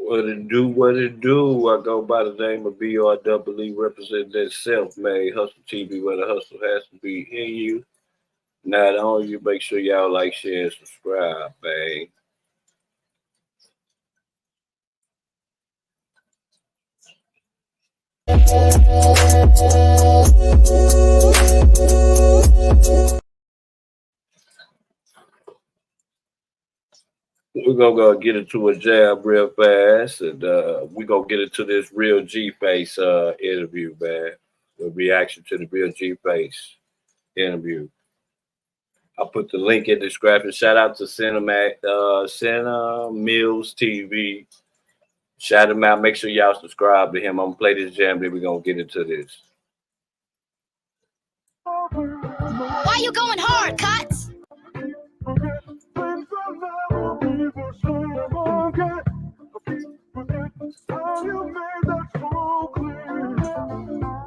What it do, what it do. I go by the name of BRWE, representing that self-made hustle TV where the hustle has to be in you. Not on you. Make sure y'all like, share, and subscribe, man. We're gonna go get into a jab real fast, and we're gonna get into this real GFace interview, man. The reaction to the real GFace interview. I'll put the link in the description. Shout out to Santa Mills TV. Shout him out. Make sure y'all subscribe to him. I'm gonna play this jam, then we're gonna get into this. Why you going hard, Cuts?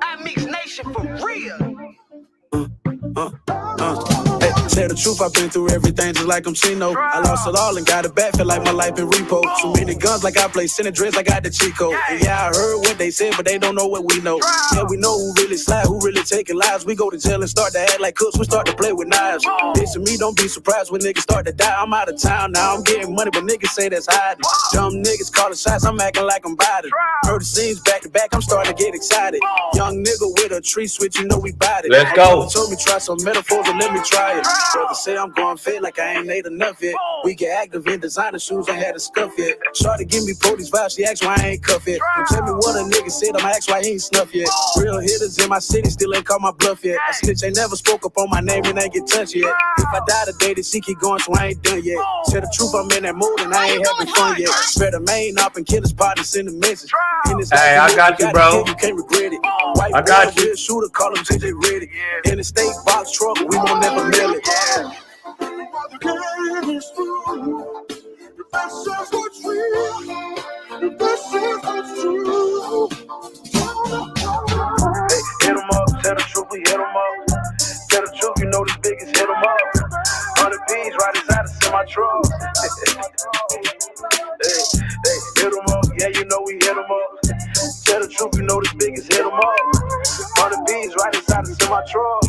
I mix nation for real. Hey, tell the truth, I've been through everything just like I'm Chino. I lost it all and got it back, feel like my life in repo. So many guns like I play Senate dreads, I got the Chico. And yeah, I heard what they said, but they don't know what we know. Yeah, we know who really slide, who really taking lives. We go to jail and start to act like cooks, we start to play with knives. This and me, don't be surprised when niggas start to die. I'm out of town now, I'm getting money, but niggas say that's hiding. Dumb niggas calling shots, I'm acting like I'm body. Heard the scenes back to back, I'm starting to get excited. Young nigga with a tree switch, you know we bought it. Let's go. Told me try some metaphors and let me try it. Brother say I'm going fit like I ain't made enough yet. We get active in designer shoes, ain't had a scuff yet. Shorty give me police vibes, she asked why I ain't cuff yet. Don't tell me what a nigga said, I'ma ask why he ain't snuff yet. Real hitters in my city still ain't called my bluff yet. I snitch ain't never spoke up on my name and ain't get touched yet. If I die today, then she keep going, so I ain't done yet. Tell the truth, I'm in that mood and I ain't having fun yet. Spread the main up and kill his partner, send a message. Hey, I got you, bro. You can't regret it. White I got you. Shooter, call him JJ Ready. In the state box truck, we won't never mail it. Hey, hit 'em up, tell the truth, we hit 'em up. Tell the truth, you know the biggest, hit 'em up. 100 B's right inside the semi-truck. Hey, hit 'em up, yeah, you know we hit 'em up. Tell the truth, you know the biggest, hit 'em up. 100 B's right inside the semi-truck.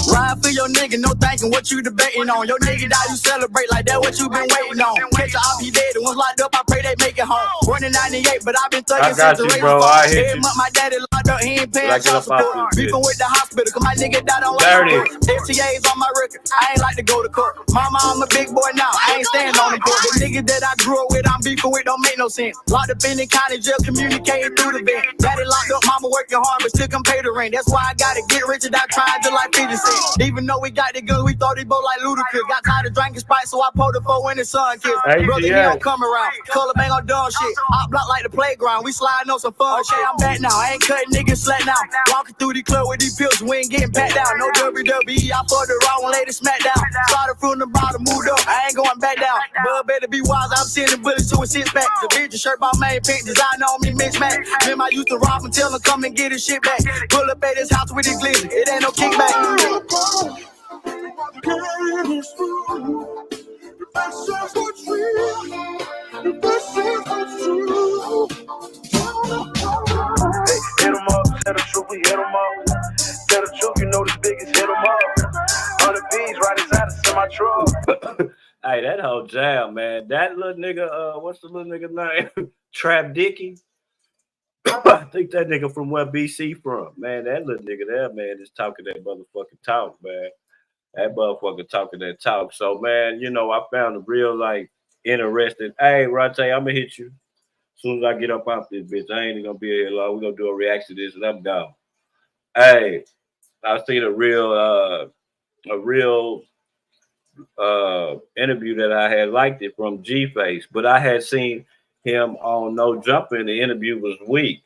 Ride for your nigga, no thinking what you debating on. Your nigga die, you celebrate like that, what you been waiting on. Catch a op, he dead, the ones locked up, I pray they make it home. Born in 98, but I've been thugging since the race. I hit you. My daddy locked up, he ain't paying child support. Beefing with the hospital, cause my nigga died on like FTA's on my record, I ain't like to go to court. Mama, I'm a big boy now, I ain't standing on the court. The niggas that I grew up with, I'm beefing with, don't make no sense. Locked up in the county jail, communicating through the vent. Daddy locked up, mama working hard, but still can pay the rent. That's why I gotta get rich without trying to like 50 cents. Even though we got the good, we thought they both like Ludacris. Got tired of drinking Sprite, so I pulled the four when the sun kissed. Brother, he don't come around. Color bang on dumb shit. I block like the playground. We sliding on some fun shit. I'm back now. I ain't cutting niggas slack now. Walking through the club with these pills, we ain't getting packed down. No WWE, I fucked the raw one, lady smack down. Started from the bottom, moved up. I ain't going back down. Bud better be wise. I'm sending bullets to a six pack. The bitch shirt by main pink design on me, mix match. Remember I used to rob and tell him come and get his shit back. Pull up at his house with his glizzy. It ain't no kickback. Hey, hit 'em up, tell the truth, we hit 'em up. Tell the truth, you know the biggest, hit 'em up. 100 B's right inside the semi-truck. Hey, that whole jam, man. That little nigga, what's the little nigga name? Trap Dicky. I think that nigga from where BC from, man. That little nigga there, man, is talking that motherfucking talk, man. That motherfucker talking that talk. So, man, you know, I found a real, like, interesting. Hey, Ronte, I'm going to hit you. As soon as I get up off this bitch, I ain't going to be here long. We're going to do a reaction to this, and I'm gone. Hey, I seen a real interview that I had liked it from GFace, but I had seen him on No Jumper, and the interview was weak.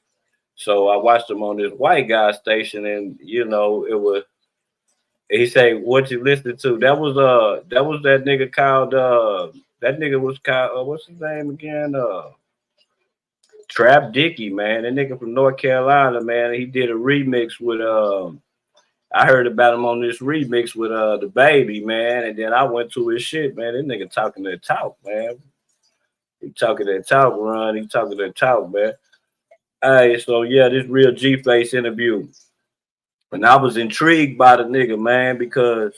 So I watched him on this white guy station, and, you know, it was, he said, what you listening to? That was that nigga called that nigga was called what's his name again? Trap Dicky, man. That nigga from North Carolina, man. He did a remix with I heard about him on this remix with the baby, man. And then I went to his shit, man. That nigga talking that talk, man. He talking that talk, Ron. He talking that talk, man. Hey, so yeah, this real GFace interview. And I was intrigued by the nigga, man, because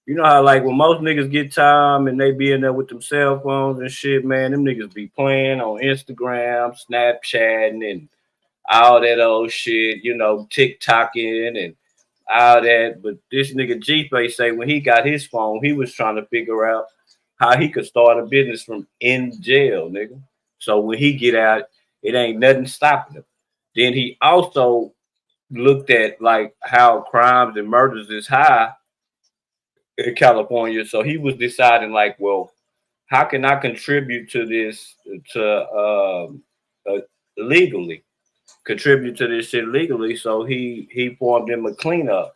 you know how like when most niggas get time and they be in there with them cell phones and shit, man, them niggas be playing on Instagram, Snapchatting, and all that old shit, you know, TikToking and all that. But this nigga GFace say when he got his phone, he was trying to figure out how he could start a business from in jail, nigga. So when he get out, it ain't nothing stopping him. Then he also looked at like how crimes and murders is high in California. So he was deciding like, well, how can I contribute to this legally? Contribute to this shit legally. So he formed him a cleanup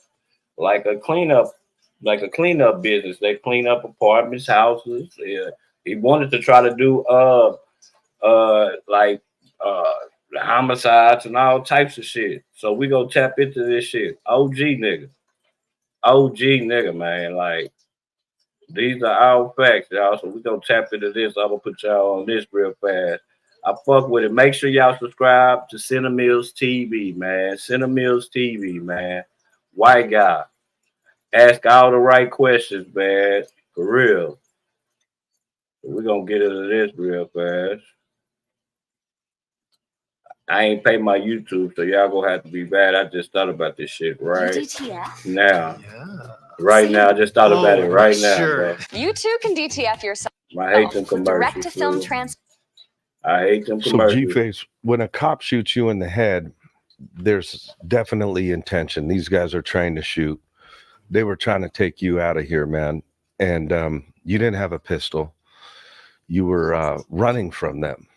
business. They clean up apartments, houses. Yeah. He wanted to try to do homicides and all types of shit. So we gonna tap into this shit. OG nigga, man. Like these are our facts, y'all. So we gonna tap into this. I'm gonna put y'all on this real fast. I fuck with it. Make sure y'all subscribe to SelfMadeHustleTv, man. SelfMadeHustleTV, man. White guy. Ask all the right questions, man. For real. We're gonna get into this real fast. I ain't pay my YouTube, so y'all gonna have to be bad. I just thought about this shit right now. Yeah. Right now, I just thought about it right now. Bro. You too can DTF yourself. I hate them commercials. Direct to film I hate them commercials. So GFace, when a cop shoots you in the head, there's definitely intention. These guys are trying to shoot. They were trying to take you out of here, man. And you didn't have a pistol. You were running from them.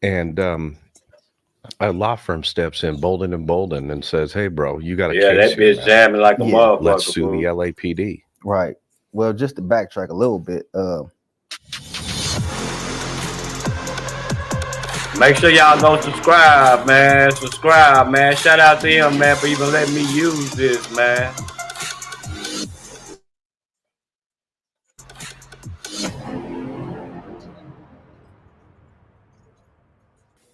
And a law firm steps in, Bolden and Bolden, and says, "Hey, bro, you got a case that here, bitch man. jamming like a motherfucker. Let's sue the LAPD." Right. Well, just to backtrack a little bit, make sure y'all go subscribe, man. Subscribe, man. Shout out to him, man, for even letting me use this, man.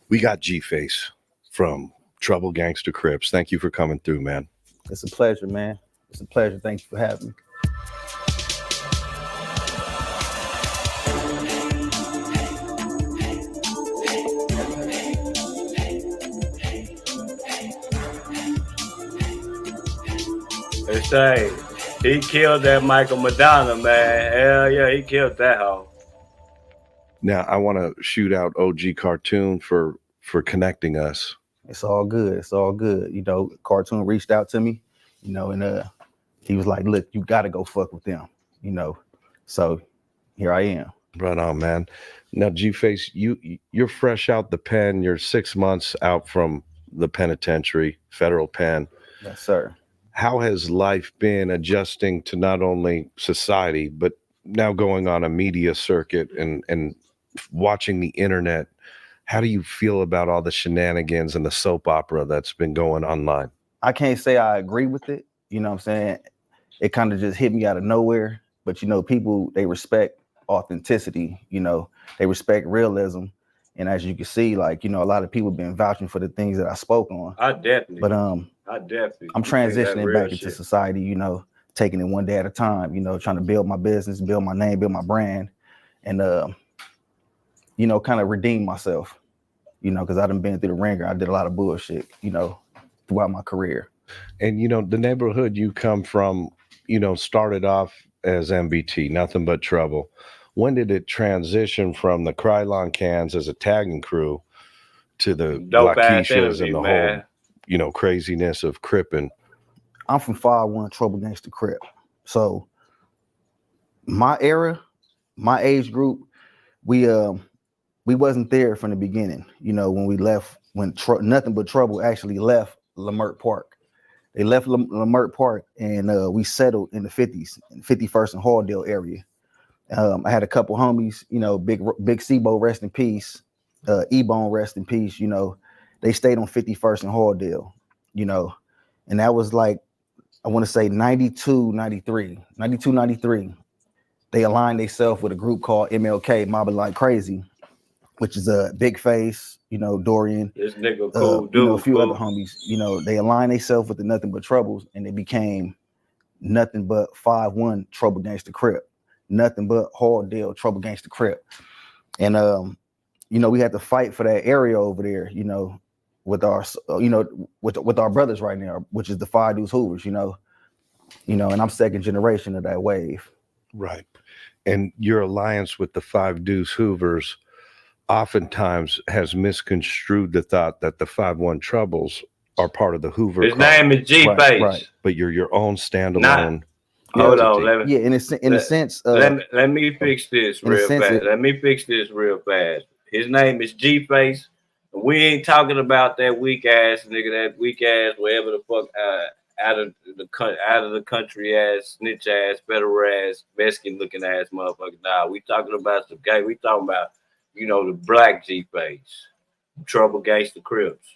We got GFace from Trouble Gangster Crips. Thank you for coming through, man. it's a pleasure, man. It's a pleasure. Thank you for having me. They say he killed that Michael Madonna, man. Hell yeah, he killed that hoe. Now, I want to shoot out OG Cartoon for connecting us. It's all good. It's all good. You know, Cartoon reached out to me, you know, and he was like, "Look, you got to go fuck with them," you know. So here I am. Right on, man. Now, GFace, you're fresh out the pen. You're 6 months out from the penitentiary, federal pen. Yes, sir. How has life been adjusting to not only society, but now going on a media circuit and watching the internet? How do you feel about all the shenanigans and the soap opera that's been going online? I can't say I agree with it. You know what I'm saying? It kind of just hit me out of nowhere. But, you know, people, they respect authenticity. You know, they respect realism. And as you can see, like, you know, a lot of people have been vouching for the things that I spoke on. I definitely. But I'm transitioning back into society, you know, taking it one day at a time, you know, trying to build my business, build my name, build my brand, and you know, kind of redeem myself, you know, because I done been through the ringer. I did a lot of bullshit, you know, throughout my career. And, you know, the neighborhood you come from, you know, started off as MBT, nothing but trouble. When did it transition from the Krylon cans as a tagging crew to the Lakeishas and the whole, you know, craziness of Crippin'? I'm from 5'1", Trouble Gangster Crip. So my era, my age group, we wasn't there from the beginning. You know, when we left, when Nothing But Trouble actually left Lamert Park. They left Lamert Park and we settled in the 50s, in 51st and Halldale area. I had a couple homies, you know, Big Sebo, rest in peace. E-Bone, rest in peace. You know, they stayed on 51st and Halldale, you know, and that was like, I want to say 92, 93. They aligned themselves with a group called MLK, Mobbing Like Crazy. which is a Big Face, you know, Dorian, This nigga cool dude. you know, a few other fool. homies, you know, they aligned themselves with the Nothing But Troubles, and they became Nothing But 5-1 Trouble Gangsta Crip, Nothing But Hard Deal Trouble Gangsta Crip. And you know, we had to fight for that area over there, you know, with our, you know, with our brothers right now, which is the Five Deuce Hoovers, you know, and I'm second generation of that wave. Right. And your alliance with the Five Deuce Hoovers oftentimes has misconstrued the thought that the 5-1 Troubles are part of the Hoover His clan, name is GFace. Right. but you're your own standalone. Hold entity. on, let me. Yeah, in a sense, Let me fix this in a real sense, fast. Let me fix this real fast. His name is GFace. We ain't talking about that weak ass nigga, that weak ass, wherever the fuck, out of the country ass, snitch ass, federal ass, Mexican looking ass motherfucker. Nah, we talking about some gay. We talking about, you know, the black GFace, Trouble Gangsta Crips,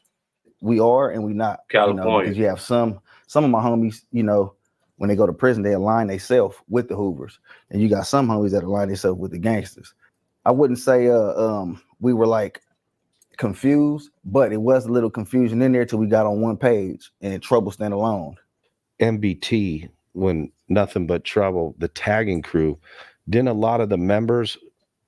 we are and we not, you know, California. because you have some of my homies, you know, when they go to prison, they align themselves with the Hoovers, and you got some homies that align themselves with the gangsters. I wouldn't say we were like confused, but it was a little confusion in there till we got on one page and Trouble Stand Alone. MBT, when Nothing But Trouble, the tagging crew, didn't a lot of the members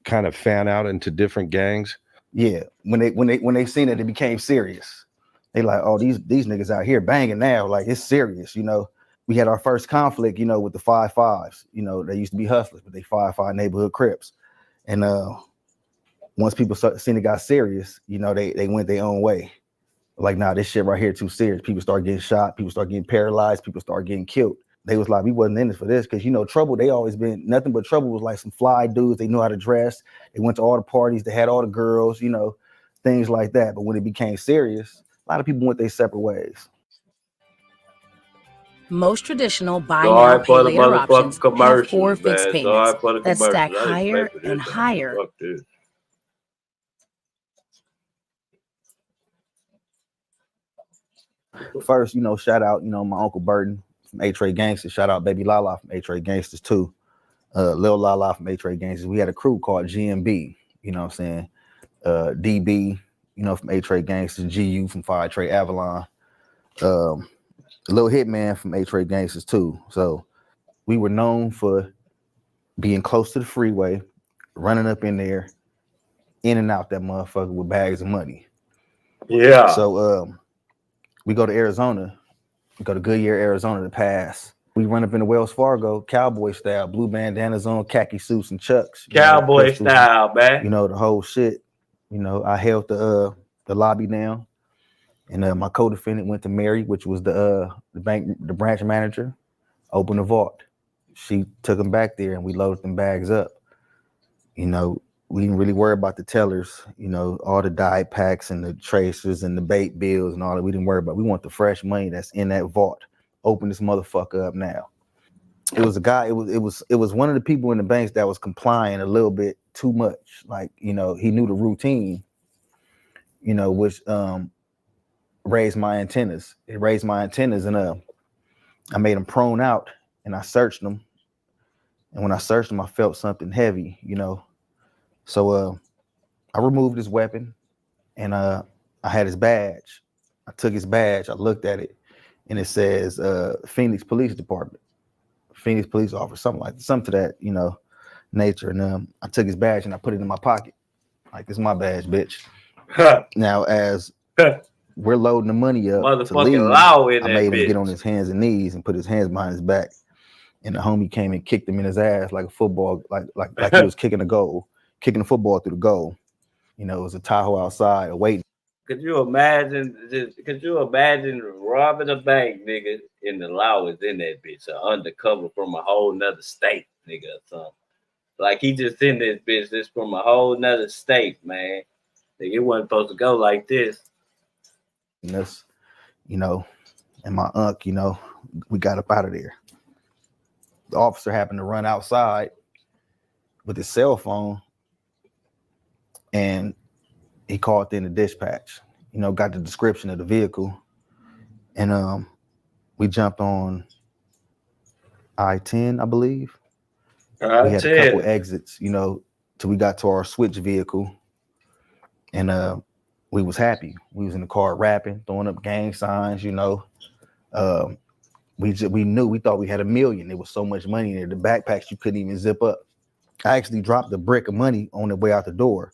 kind of fan out into different gangs? Yeah, when they seen it became serious. They like, oh, these niggas out here banging now, like it's serious, you know. We had our first conflict, you know, with the 5-5s. You know, they used to be hustlers, but they 5-5 neighborhood Crips. And once people seen it got serious, you know, they went their own way. Like, nah, this shit right here too serious. People start getting shot, people start getting paralyzed, people start getting killed. They was like, we wasn't in this for this, because, you know, Trouble, they always been Nothing But Trouble was like some fly dudes. They knew how to dress. They went to all the parties. They had all the girls, you know, things like that. But when it became serious, a lot of people went their separate ways. Most traditional buy now, pay later options have 4 fixed man. payments The that stack commercials. higher and higher. Fuck this. First, you know, shout out, you know, my Uncle Burton from A-Trade Gangsters. Shout out Baby Lala from A-Trade Gangsters too. Lil Lala from A-Trade Gangsters. We had a crew called GMB, you know what I'm saying? DB, you know, from A-Trade Gangsters. GU from Fire Trade Avalon. Lil Hitman from A-Trade Gangsters too. So we were known for being close to the freeway, running up in there, in and out that motherfucker with bags of money. Yeah. So we go to Arizona. We go to Goodyear, Arizona to pass. We run up in the Wells Fargo, cowboy style, blue bandanas on, khaki suits and chucks. Cowboy style, man. You know, the whole shit. You know, I held the lobby down. And my co-defendant went to Mary, which was the branch manager, opened the vault. She took them back there and we loaded them bags up. You know, we didn't really worry about the tellers, you know, all the dye packs and the tracers and the bait bills and all that. We didn't worry about. We want the fresh money that's in that vault. Open this motherfucker up now. It was a guy, it was one of the people in the banks that was complying a little bit too much. Like, you know, he knew the routine, you know, which raised my antennas. It raised my antennas, and I made him prone out, and I searched him. And when I searched him, I felt something heavy, you know. So I removed his weapon, and I had his badge. I took his badge. I looked at it, and it says Phoenix Police Department, Phoenix Police Officer, something to that, you know, nature. And I took his badge and I put it in my pocket, like, this is my badge, bitch. Now, as we're loading the money up to leave, I made him get on his hands and knees and put his hands behind his back. And the homie came and kicked him in his ass like a football, like he was kicking a football through the goal. You know, it was a Tahoe outside waiting. Could you imagine robbing a bank, nigga, and the law is in that bitch, or undercover from a whole nother state, nigga, or something? Like, he just in this bitch, this from a whole nother state, man. Nigga, it wasn't supposed to go like this. And that's, you know, and my uncle, you know, we got up out of there. The officer happened to run outside with his cell phone, and he called in the dispatch, you know, got the description of the vehicle, and we jumped on I-10, I believe. We had a couple exits, you know, till we got to our switch vehicle, And we was happy. We was in the car rapping, throwing up gang signs, you know. We thought we had $1 million. There was so much money in there. The backpacks you couldn't even zip up. I actually dropped a brick of money on the way out the door,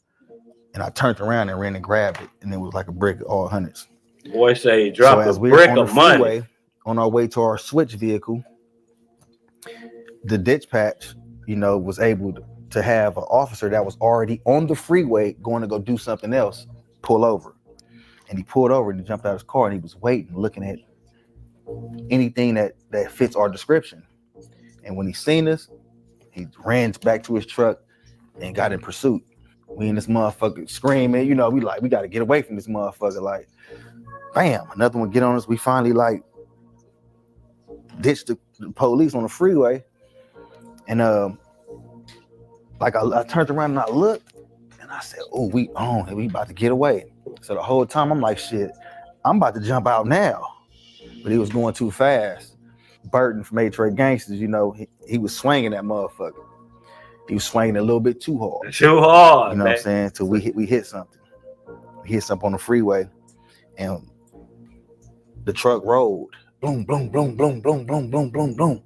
and I turned around and ran and grabbed it, and it was like a brick of all hundreds. Boy, say he dropped a brick of money. On our way to our switch vehicle, the ditch patch, you know, was able to have an officer that was already on the freeway going to go do something else pull over. And he pulled over and he jumped out of his car and he was waiting, looking at anything that fits our description. And when he seen us, he ran back to his truck and got in pursuit. We in this motherfucker screaming, you know, we got to get away from this motherfucker. Like, bam, another one get on us. We finally like ditched the police on the freeway. And like I turned around and I looked and I said, oh, we on it. We about to get away. So the whole time I'm like, shit, I'm about to jump out now. But he was going too fast. Burton from A-Trade Gangsters, you know, he was swinging that motherfucker. He was swinging a little bit too hard. Too hard, you know what I'm saying? Till we hit something. We hit something on the freeway and the truck rolled. Boom, boom, boom, boom, boom, boom, boom, boom, boom.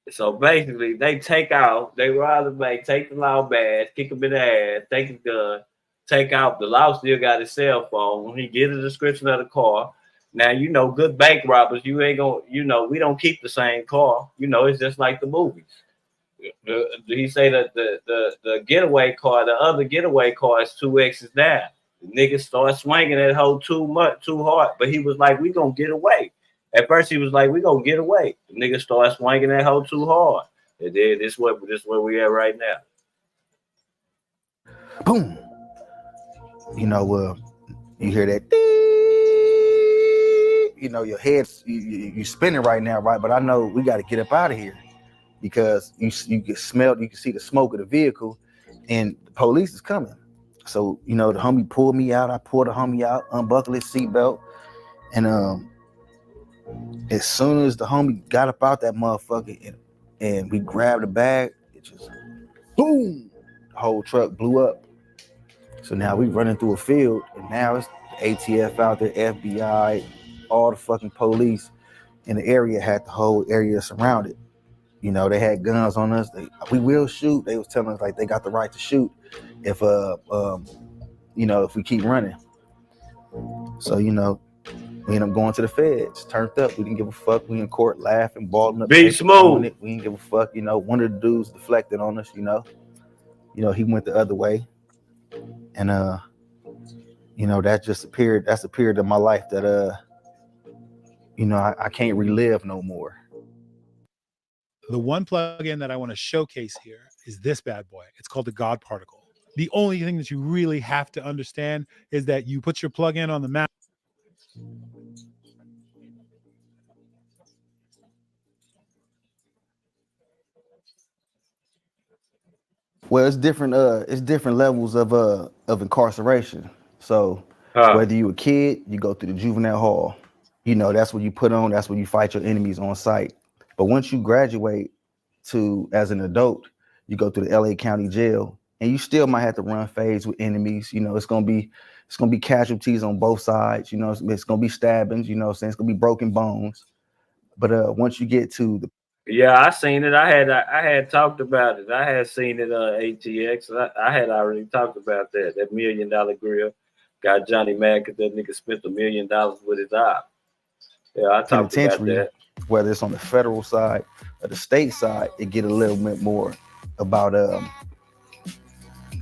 So basically, they take out, they rather take the law badge, kick him in the ass, take his gun, take out. The law still got his cell phone. When he get a description of the car, now, you know, good bank robbers, you ain't gonna, you know, we don't keep the same car. You know, it's just like the movies. He say that the getaway car, the other getaway car is 2X's down. The nigga started swinging that hoe too hard, but he was like, we gonna get away. At first, he was like, we gonna get away. The nigga started swinging that hoe too hard. And then this where we at right now. Boom. You know, you hear that, you know, your head's you spinning right now, right? But I know we got to get up out of here because you can smell, you can see the smoke of the vehicle, and the police is coming. So, you know, the homie pulled me out. I pulled the homie out, unbuckled his seatbelt, and as soon as the homie got up out that motherfucker and we grabbed the bag, it just boom, the whole truck blew up. So now we running through a field, and now it's ATF out there, FBI, all the fucking police in the area had the whole area surrounded. You know, they had guns on us. We will shoot. They was telling us like they got the right to shoot if you know, if we keep running. So, you know, we ended up going to the feds, turned up. We didn't give a fuck. We in court laughing, balling up. Be smooth. We didn't give a fuck. You know, one of the dudes deflected on us, you know. You know, he went the other way. And you know, that's a period of my life that you know, I can't relive no more. The one plugin that I want to showcase here is this bad boy. It's called the God Particle. The only thing that you really have to understand is that you put your plugin on the map. Well, it's different levels of incarceration. So whether you a kid, you go through the juvenile hall. You know, that's what you put on, that's where you fight your enemies on site. But once you graduate to as an adult, you go through the LA County Jail, and you still might have to run phase with enemies. You know, it's gonna be casualties on both sides. You know, it's gonna be stabbings. You know what I'm saying? It's gonna be broken bones. But once you get to the I seen it. I had talked about it. I had seen it on ATX. I had already talked about that. That $1 million grill got Johnny mad because that nigga spent $1 million with his eye. Yeah, I talked about that. Whether it's on the federal side or the state side, it get a little bit more about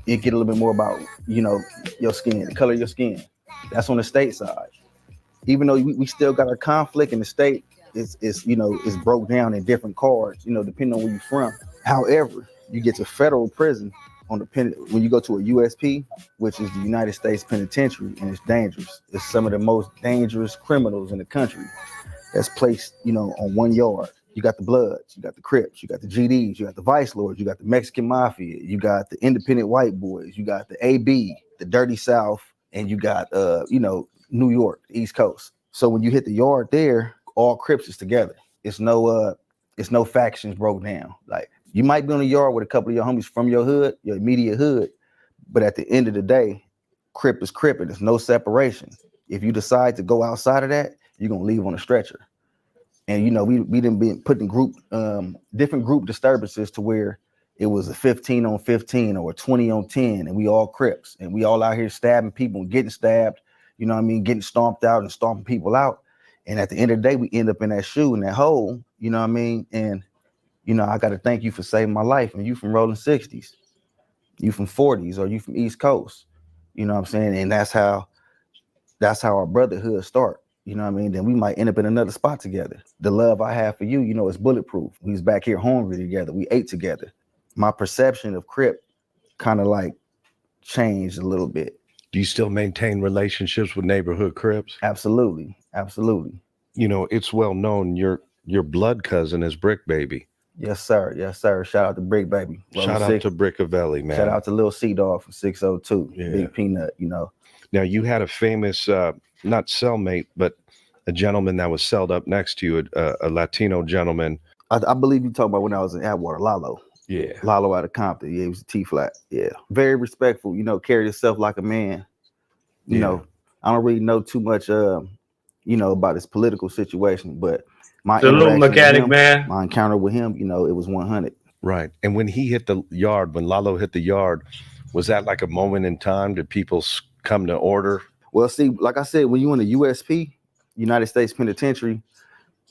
you know, your skin, the color of your skin. That's on the state side. Even though we still got a conflict in the state, it's you know, it's broke down in different cards, you know, depending on where you're from. However, you get to federal prison when you go to a USP, which is the United States Penitentiary, and it's dangerous. It's some of the most dangerous criminals in the country that's placed, you know, on 1 yard. You got the Bloods, you got the Crips, you got the GDs, you got the Vice Lords, you got the Mexican Mafia, you got the independent white boys, you got the AB, the Dirty South, and you got you know, New York, East Coast. So when you hit the yard there, all Crips is together. It's no factions broke down. Like, you might be on the yard with a couple of your homies from your hood, your immediate hood, but at the end of the day, Crip is Crip, and there's no separation. If you decide to go outside of that, you're gonna leave on a stretcher. And you know, we didn't be putting different group disturbances to where it was a 15 on 15 or a 20 on 10, and we all Crips, and we all out here stabbing people and getting stabbed, you know what I mean, getting stomped out and stomping people out. And at the end of the day, we end up in that shoe, in that hole, you know what I mean? And, you know, I got to thank you for saving my life. And you from rolling 60s, you from 40s, or you from East Coast, you know what I'm saying? And that's how our brotherhood start. You know what I mean? Then we might end up in another spot together. The love I have for you, you know, is bulletproof. We was back here hungry together. We ate together. My perception of Crip kind of like changed a little bit. Do you still maintain relationships with neighborhood Crips? Absolutely. Absolutely. You know, it's well known your blood cousin is Brick Baby. Yes, sir. Yes, sir. Shout out to Brick Baby. Shout out to Brickavelli, man. Shout out to Lil Sea Dog from 602. Yeah. Big Peanut, you know. Now, you had a famous, not cellmate, but a gentleman that was celled up next to you, a Latino gentleman. I believe you talking about when I was in Atwater, Lalo. Yeah. Lalo out of Compton. Yeah, he was a T-flat. Yeah. Very respectful, you know, carried himself like a man. You know, I don't really know too much, you know, about his political situation, but my encounter with him, you know, it was 100. Right. And when he hit the yard, when Lalo hit the yard, was that like a moment in time? Did people come to order? Well, see, like I said, when you in the USP, United States Penitentiary,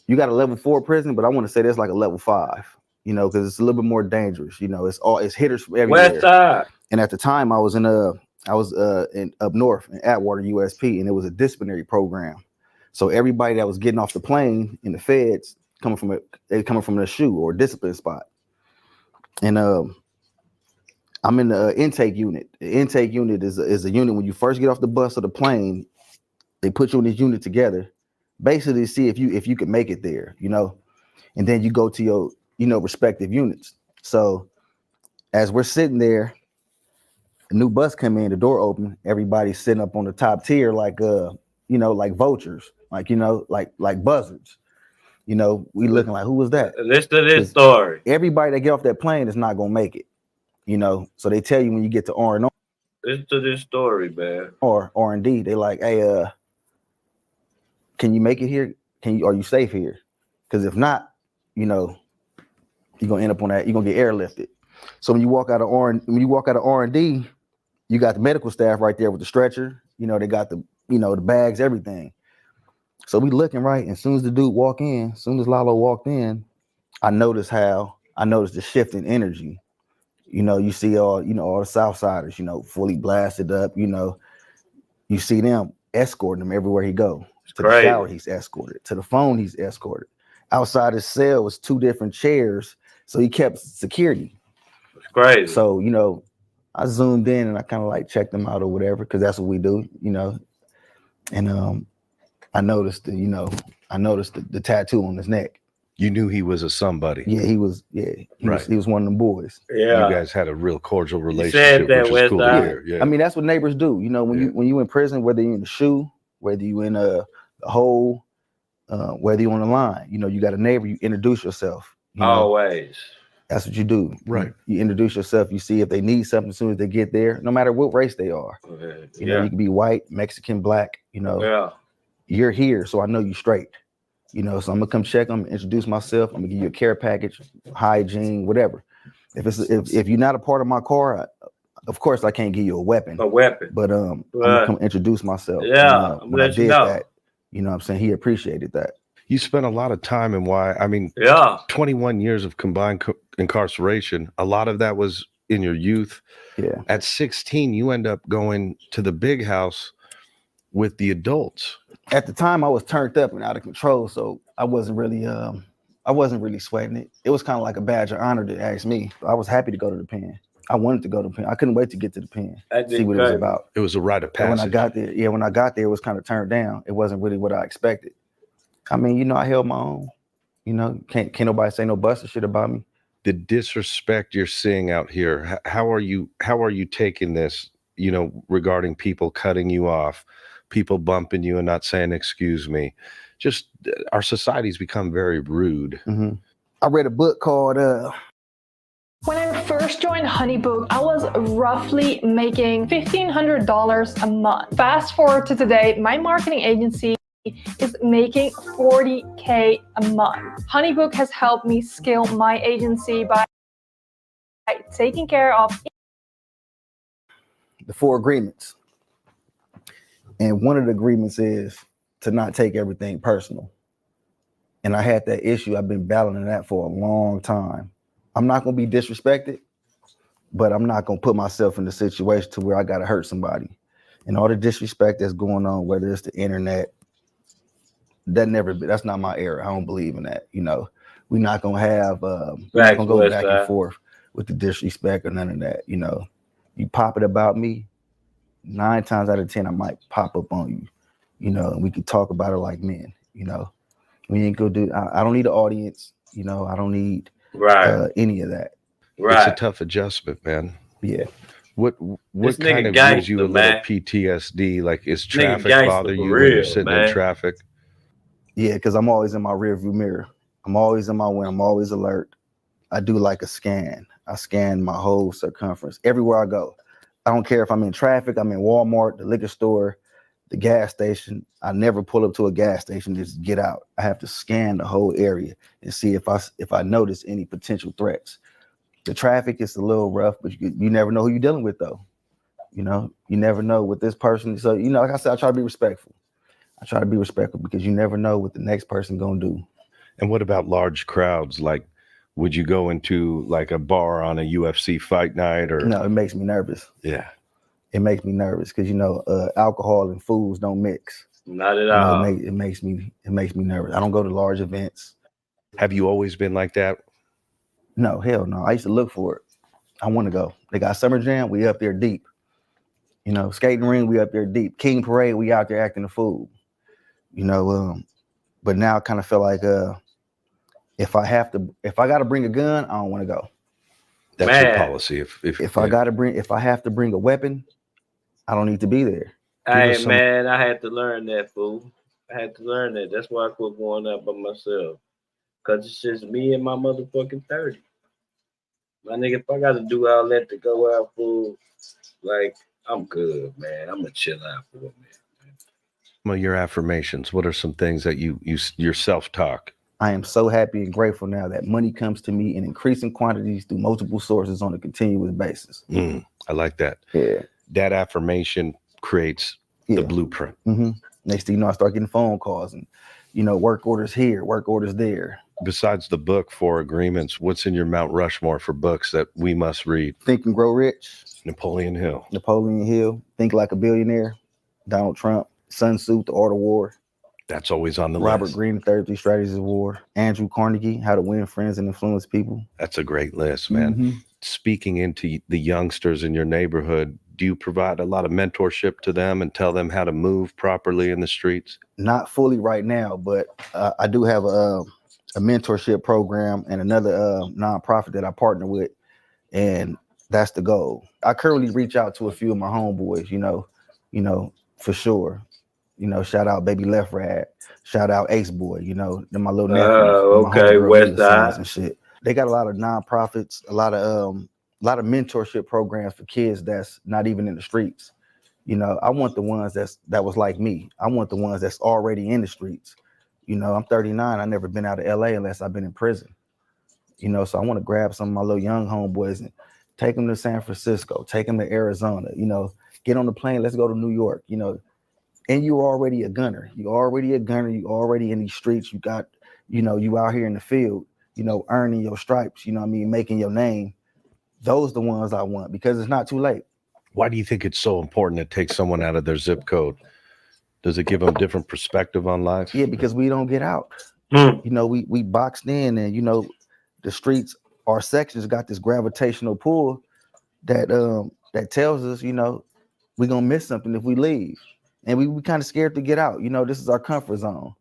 you got a level 4 prison, but I want to say there's like a level 5, you know, because it's a little bit more dangerous. You know, it's hitters from everywhere. West side. And at the time, I was in up north in Atwater USP, and it was a disciplinary program. So everybody that was getting off the plane in the feds coming from the SHU or discipline spot. And I'm in the intake unit. The intake unit is a unit when you first get off the bus or the plane, they put you in this unit together, basically to see if you could make it there, you know, and then you go to your, you know, respective units. So as we're sitting there, a new bus come in, the door open, everybody's sitting up on the top tier like you know, like vultures, like, you know, like buzzards. You know, we looking like, who was that? Listen to this story. Everybody that get off that plane is not gonna make it, you know. So they tell you when you get to R&R. Listen to this story, man. Or R&D, they like, hey, can you make it here? Are you safe here? Because if not, you know, you're gonna end up on that. You're gonna get airlifted. So when you walk out of R&D, you got the medical staff right there with the stretcher. You know, they got the, you know, the bags, everything. So we looking right, and as soon as the dude walked in, as soon as Lalo walked in, I noticed the shift in energy. You know, you see all the Southsiders, you know, fully blasted up. You know, you see them escorting him everywhere he go. To the shower, he's escorted. To the phone, he's escorted. Outside his cell was 2 different chairs, so he kept security. It's crazy. So, you know, I zoomed in and I kind of like checked them out or whatever, because that's what we do, you know. And I noticed the tattoo on his neck. You knew he was a somebody. Yeah, he was one of them boys. Yeah. You guys had a real cordial relationship, which is cool to hear. Yeah. I mean, that's what neighbors do. You know, when you in prison, whether you're in the SHU, whether you in a hole, whether you on the line, you know, you got a neighbor, you introduce yourself. You know? Always. That's what you do. Right. You introduce yourself. You see if they need something as soon as they get there, no matter what race they are. You know, you can be white, Mexican, black, you know. Yeah. You're here, so I know you straight. You know, so I'm gonna come check them, introduce myself. I'm gonna give you a care package, hygiene, whatever. If you're not a part of my car, of course I can't give you a weapon. But I'm gonna come introduce myself. Yeah. When I did that, you know what I'm saying, he appreciated that. You spent a lot of time in 21 years of combined incarceration. A lot of that was in your youth. Yeah. At 16, you end up going to the big house with the adults. At the time, I was turned up and out of control, so I wasn't really sweating it. It was kind of like a badge of honor to ask me. I was happy to go to the pen. I wanted to go to the pen. I couldn't wait to get to the pen, see what it was about. It was a rite of passage. And when I got there, it was kind of turned down. It wasn't really what I expected. I mean, you know, I held my own. You know, can't nobody say no busted shit about me. The disrespect you're seeing out here, how are you taking this, you know, regarding people cutting you off, people bumping you and not saying excuse me? Just our society's become very rude. Mm-hmm. I read a book called When I first joined Honeybook, I was roughly making $1,500 a month. Fast forward to today, my marketing agency is making $40K a month. Honeybook has helped me scale my agency by taking care of The 4 agreements. And one of the agreements is to not take everything personal. And I had that issue. I've been battling that for a long time. I'm not going to be disrespected, but I'm not going to put myself in the situation to where I got to hurt somebody. And all the disrespect that's going on, whether it's the internet, that's not my era. I don't believe in that. You know, we're not going to have, we're not going to go back and forth with the disrespect or none of that. You know, you pop it about me, 9 times out of 10, I might pop up on you, you know, and we could talk about it like men, you know. We ain't gonna do, I don't need an audience, you know, I don't need any of that. It's a tough adjustment, man. Yeah. What kind of gives you a little PTSD? Like, is traffic bother you when you're sitting in traffic? Yeah, because I'm always in my rearview mirror. I'm always in my way. I'm always alert. I do like a scan. I scan my whole circumference everywhere I go. I don't care if I'm in traffic, I'm in Walmart, the liquor store, the gas station. I never pull up to a gas station, just get out. I have to scan the whole area and see if I notice any potential threats. The traffic is a little rough, but you never know who you're dealing with, though. You know, you never know with this person. So, you know, like I said, I try to be respectful. I try to be respectful because you never know what the next person gonna do. And what about large crowds? Like, would you go into like a bar on a UFC fight night or? No, it makes me nervous. Yeah. It makes me nervous because, you know, alcohol and foods don't mix. Not at all. It makes me nervous. I don't go to large events. Have you always been like that? No, hell no. I used to look for it. I want to go. They got Summer Jam, we up there deep. You know, skating ring, we up there deep. King Parade, we out there acting a fool. You know, but now I kind of feel like if I got to bring a gun, I don't want to go. That's your policy. If I have to bring a weapon, I don't need to be there. Hey, man, I had to learn that, fool. I had to learn that. That's why I quit going out by myself. Because it's just me and my motherfucking 30. My nigga, if I got to do all that to go out, fool, like, I'm good, man. I'm going to chill out for a minute. Well, your affirmations, what are some things that your self-talk? I am so happy and grateful now that money comes to me in increasing quantities through multiple sources on a continuous basis. I like that. Yeah. That affirmation creates the blueprint. Mm-hmm. Next thing you know, I start getting phone calls and, you know, work orders here, work orders there. Besides the book, 4 Agreements, what's in your Mount Rushmore for books that we must read? Think and Grow Rich. Napoleon Hill. Think Like a Billionaire. Donald Trump. Sun Tzu, The Art of War. That's always on the Robert list. Greene, 33 Strategies of War. Andrew Carnegie, How to Win Friends and Influence People. That's a great list, man. Mm-hmm. Speaking into the youngsters in your neighborhood, do you provide a lot of mentorship to them and tell them how to move properly in the streets? Not fully right now, but I do have a mentorship program and another nonprofit that I partner with, and that's the goal. I currently reach out to a few of my homeboys, you know, for sure. You know, shout out Baby Left Rad, shout out Ace Boy, you know, they're my little nephews. Okay, West Side and shit. They got a lot of nonprofits, a lot of mentorship programs for kids that's not even in the streets. You know, I want the ones that was like me. I want the ones that's already in the streets. You know, I'm 39. I've never been out of LA unless I've been in prison. You know, so I want to grab some of my little young homeboys and take them to San Francisco, take them to Arizona, you know, get on the plane. Let's go to New York, you know. And you're already a gunner. You're already in these streets. You got, you know, you out here in the field, you know, earning your stripes, you know what I mean, making your name. Those are the ones I want because it's not too late. Why do you think it's so important to take someone out of their zip code? Does it give them a different perspective on life? Yeah, because we don't get out. You know, we boxed in, and, you know, the streets, our sections got this gravitational pull that tells us, you know, we're going to miss something if we leave. And we kind of scared to get out. You know, this is our comfort zone.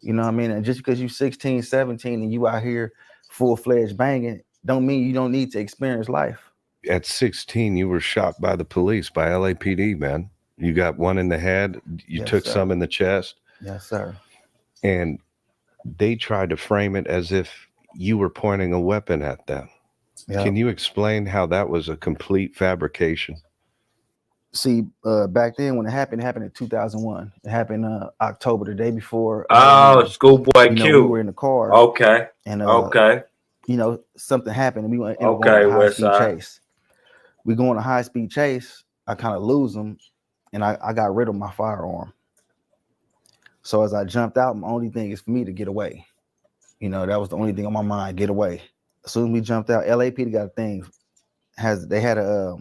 You know what I mean? And just because you're 16, 17 and you out here full-fledged banging, don't mean you don't need to experience life. At 16, you were shot by the police, by LAPD, man. You got one in the head. You took some in the chest. Yes, sir. And they tried to frame it as if you were pointing a weapon at them. Yeah. Can you explain how that was a complete fabrication? See, back then when it happened in 2001. It happened October, the day before. Schoolboy you know, Q. we were in the car. Okay. And Okay. you know, something happened, and we ended up going Okay, on a West high-speed Side. chase. We go on a high-speed chase. I kind of lose him, and I got rid of my firearm. So as I jumped out, my only thing is for me to get away. You know, that was the only thing on my mind, get away. As soon as we jumped out, LAPD got a thing. They had a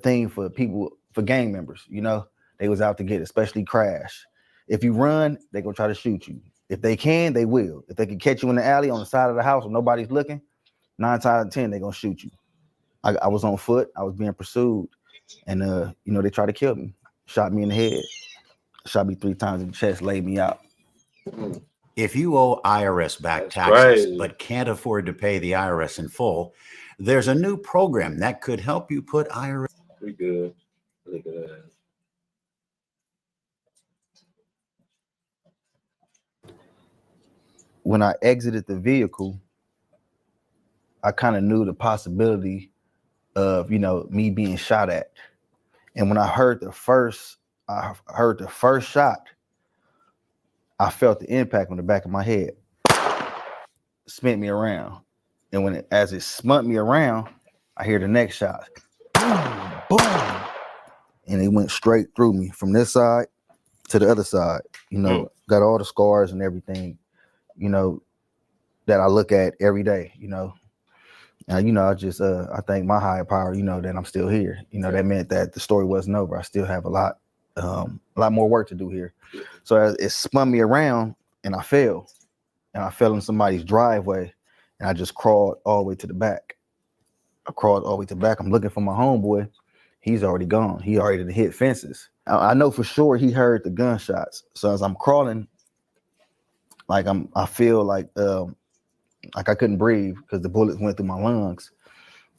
thing for people, for gang members. You know, they was out to get, especially Crash. If you run, they gonna try to shoot you. If they can, they will. If they can catch you in the alley on the side of the house when nobody's looking, 9 times out of 10 they gonna shoot you. I was on foot. I was being pursued, and you know, they tried to kill me. Shot me in the head. Shot me 3 times in the chest. Laid me out. If you owe IRS back That's taxes crazy. but can't afford to pay the IRS in full, there's a new program that could help you put IRS. We good. Look at that. When I exited the vehicle, I kind of knew the possibility of, you know, me being shot at. And when I heard the first shot, I felt the impact on the back of my head. Spent me around. And as it spun me around, I hear the next shot. Boom, boom. And it went straight through me from this side to the other side. You know, got all the scars and everything, you know, that I look at every day, you know. And, you know, I thank my higher power, you know, that I'm still here. You know, that meant that the story wasn't over. I still have a lot more work to do here. So as it spun me around and I fell in somebody's driveway, and I just crawled all the way to the back. I'm looking for my homeboy. He's already gone. He already hit fences. I know for sure he heard the gunshots. So as I'm crawling, like I feel like I couldn't breathe because the bullets went through my lungs.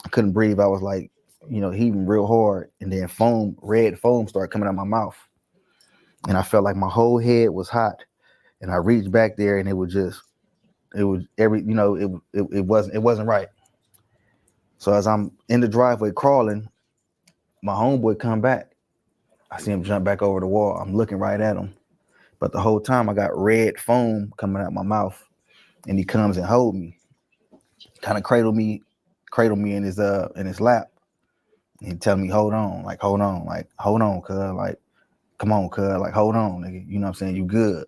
I couldn't breathe. I was like, you know, heaving real hard, and then red foam started coming out my mouth, and I felt like my whole head was hot. And I reached back there, and it wasn't right. So as I'm in the driveway crawling, my homeboy come back. I see him jump back over the wall. I'm looking right at him, but the whole time I got red foam coming out my mouth, and he comes and hold me, kind of cradle me in his lap, and he tell me, hold on, cuz, like, come on, cuz, like, hold on, nigga. You know what I'm saying? You good.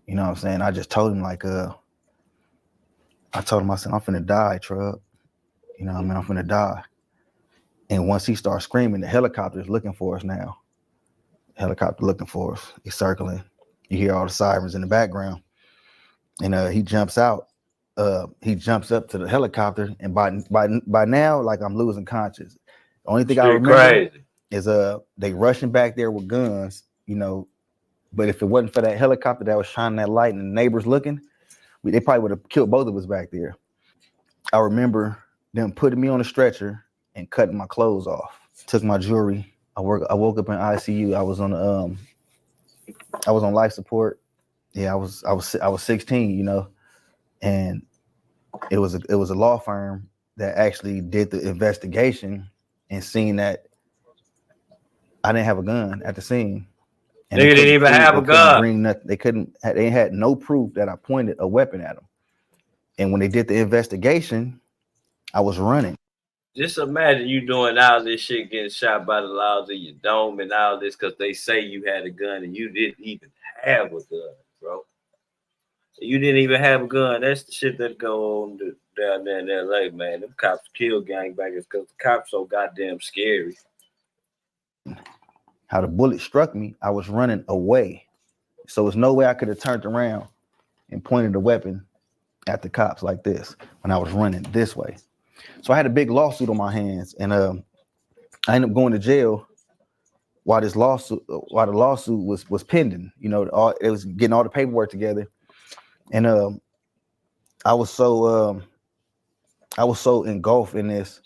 You know what I'm saying? I just told him, like, I said, I'm finna die, Trub. You know what I mean? I'm finna die. And once he starts screaming, the helicopter is looking for us now. Helicopter looking for us. He's circling. You hear all the sirens in the background. And he jumps out. He jumps up to the helicopter, and by now, like, I'm losing conscious. The only thing I remember is they rushing back there with guns, you know. But if it wasn't for that helicopter that was shining that light and the neighbors looking, they probably would have killed both of us back there. I remember them putting me on a stretcher and cutting my clothes off. Took my jewelry. I woke up in ICU. I was on life support. Yeah, I was 16, you know, and it was a law firm that actually did the investigation and seen that I didn't have a gun at the scene. And they didn't even have a gun. They had no proof that I pointed a weapon at them. And when they did the investigation, I was running. Just imagine you doing all this shit, getting shot by the laws of your dome and all this because they say you had a gun and you didn't even have a gun, bro. You didn't even have a gun. That's the shit that go on down there in LA, man. Them cops kill gangbangers because the cops so goddamn scary. How the bullet struck me, I was running away. So there's no way I could have turned around and pointed a weapon at the cops like this when I was running this way. So I had a big lawsuit on my hands, and I ended up going to jail while the lawsuit was pending. You know, it was getting all the paperwork together, and I was so engulfed in this,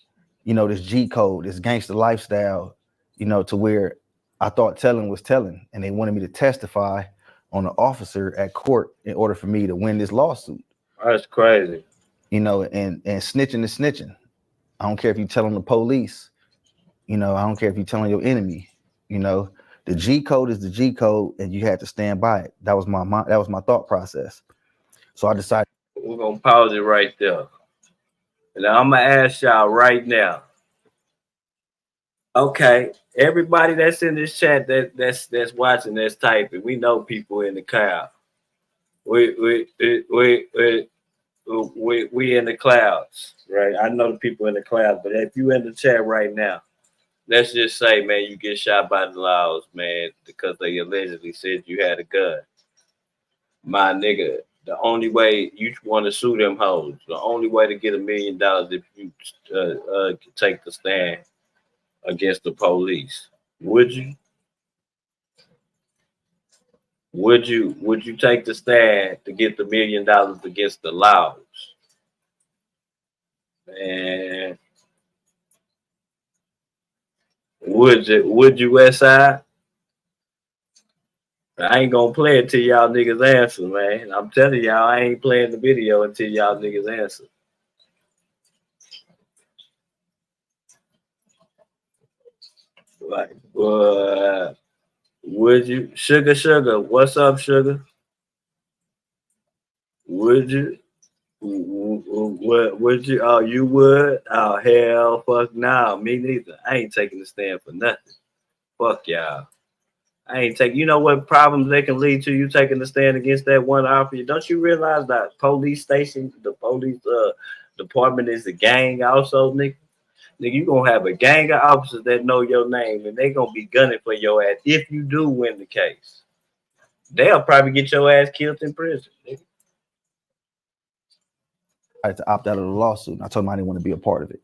you know, this G code, this gangster lifestyle, you know, to where I thought telling was telling, and they wanted me to testify on an officer at court in order for me to win this lawsuit. That's crazy. You know, and snitching is snitching. I don't care if you telling the police. You know, I don't care if you're telling your enemy. You know, the G code is the G code, and you had to stand by it. That was my thought process. So I decided. We're gonna pause it right there. And I'm gonna ask y'all right now. Okay, everybody that's in this chat that's watching, that's typing, we know people in the crowd. We in the clouds, right? I know the people in the clouds, but if you in the chat right now, let's just say, man, you get shot by the laws, man, because they allegedly said you had a gun. My nigga, the only way you want to sue them hoes, the only way to get $1 million if you take the stand against the police. Would you? Would you take the stand to get the $1 million against the laws? Man, would you, SI? I ain't gonna play it till y'all niggas answer, man. I'm telling y'all, I ain't playing the video until y'all niggas answer. Like, would you? Sugar, what's up, Sugar? Would you? Would you? Oh, you would? Oh, hell, fuck no, me neither. I ain't taking the stand for nothing. Fuck y'all. I ain't taking. You know what problems they can lead to? You taking the stand against that one officer? Don't you realize that police station, the police department is a gang also, nigga? Nigga, you gonna have a gang of officers that know your name, and they gonna be gunning for your ass if you do win the case. They'll probably get your ass killed in prison, nigga. I had to opt out of the lawsuit. And I told him I didn't want to be a part of it.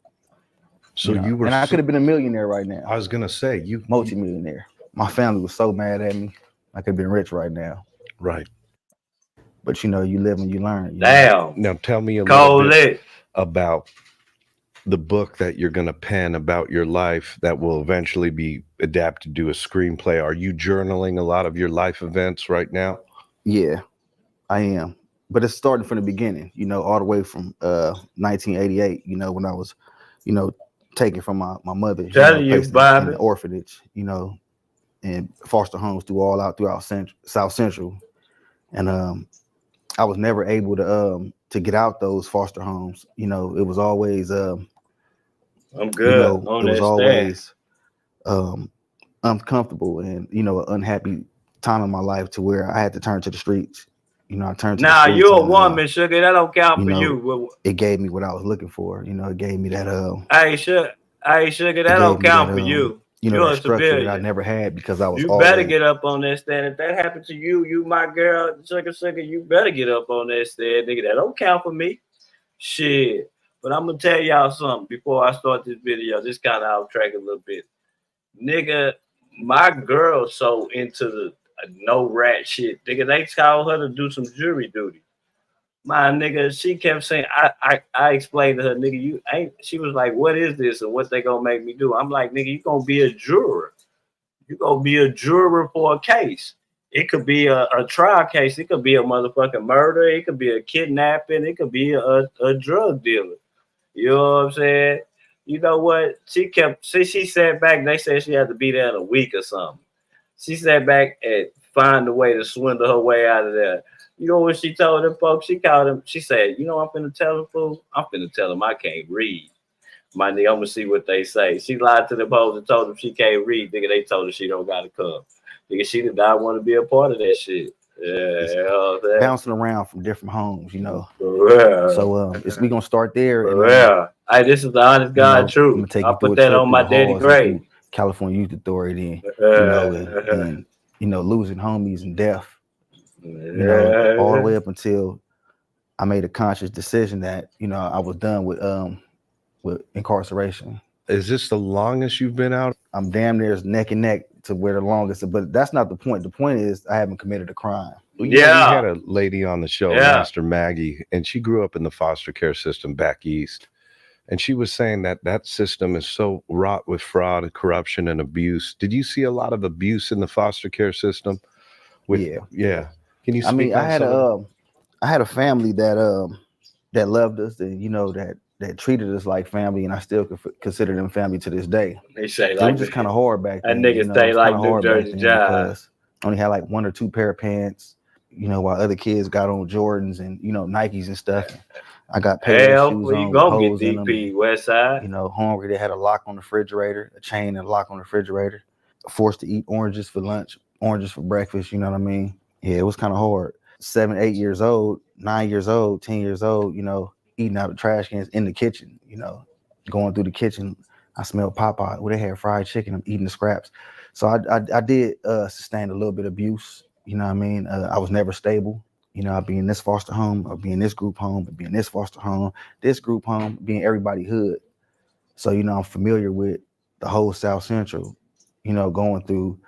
So you were, and I could have been a millionaire right now. I was gonna say you multi-millionaire. My family was so mad at me. I could have been rich right now. Right. But you know, you live and you learn. You Damn. know? Now tell me a little bit about the book that you're gonna pen about your life that will eventually be adapted to a screenplay. Are you journaling a lot of your life events right now? Yeah, I am. But it's starting from the beginning, you know, all the way from 1988, you know, when I was, you know, taken from my mother, Telling you, Bobby, in the orphanage, you know, and foster homes throughout South Central. And I was never able to get out those foster homes. You know, it was always I'm good. You know, it was always uncomfortable and, you know, an unhappy time in my life to where I had to turn to the streets. You know, I turned to the streets. You're a woman, Sugar. That don't count for you. It gave me what I was looking for. You know, it gave me that Hey, Sugar, that don't count for you. You know, you're that structure that I never had because I was You better get up on that stand. If that happened to you, you my girl, Sugar, you better get up on that stand, nigga. That don't count for me. Shit. But I'm gonna tell y'all something before I start this video. This kind of off track a little bit. Nigga, my girl so into the no rat shit. Nigga, they called her to do some jury duty. My nigga, she kept saying, I explained to her, nigga, you ain't, she was like, what is this and what they gonna make me do? I'm like, nigga, you gonna be a juror. You gonna be a juror for a case. It could be a trial case. It could be a motherfucking murder. It could be a kidnapping. It could be a drug dealer. You know what I'm saying? You know what? She sat back. They said she had to be there in a week or something. She sat back and find a way to swindle her way out of there. You know what she told them folks? She called them. She said, you know, I'm finna tell them, fool. I'm finna tell them I can't read. My nigga, I'm gonna see what they say. She lied to the folks and told them she can't read. Nigga, they told her she don't gotta come. Nigga, she did not want to be a part of that shit. Yeah, you know what I'm bouncing around from different homes, you know. Yeah. So we gonna start there. And, hey, this is the honest God truth. I'm gonna take I'll you through put that on my daddy grave. California Youth Authority, and you know, losing homies and death. You know, all the way up until I made a conscious decision that, you know, I was done with incarceration. Is this the longest you've been out? I'm damn near neck and neck to where the longest, but that's not the point. The point is I haven't committed a crime. Well, we had a lady on the show, Master Maggie, and she grew up in the foster care system back east. And she was saying that that system is so wrought with fraud and corruption and abuse. Did you see a lot of abuse in the foster care system? Yeah. Can you speak on I had a family that loved us, and you know, that that treated us like family, and I still consider them family to this day. They say It like was just kind of hard back that then. nigga say like New Jersey Jive. Because I only had like 1 or 2 pair of pants, while other kids got on Jordans and Nikes and stuff. I got pair of shoes on with holes in them. West Side. Hungry. They had a lock on the refrigerator, a chain and a lock on the refrigerator. Forced to eat oranges for lunch, oranges for breakfast. You know what I mean? Yeah, it was kind of hard. 7, 8 years old, 9 years old, 10 years old. Eating out of trash cans in the kitchen. Going through the kitchen, I smelled Popeye. Well, they had fried chicken. I'm eating the scraps. So I did sustain a little bit of abuse. You know what I mean? I was never stable. I'd be in this foster home, I'd be in this group home, I'd be in this foster home, this group home, be in everybody hood. So, I'm familiar with the whole South Central, going through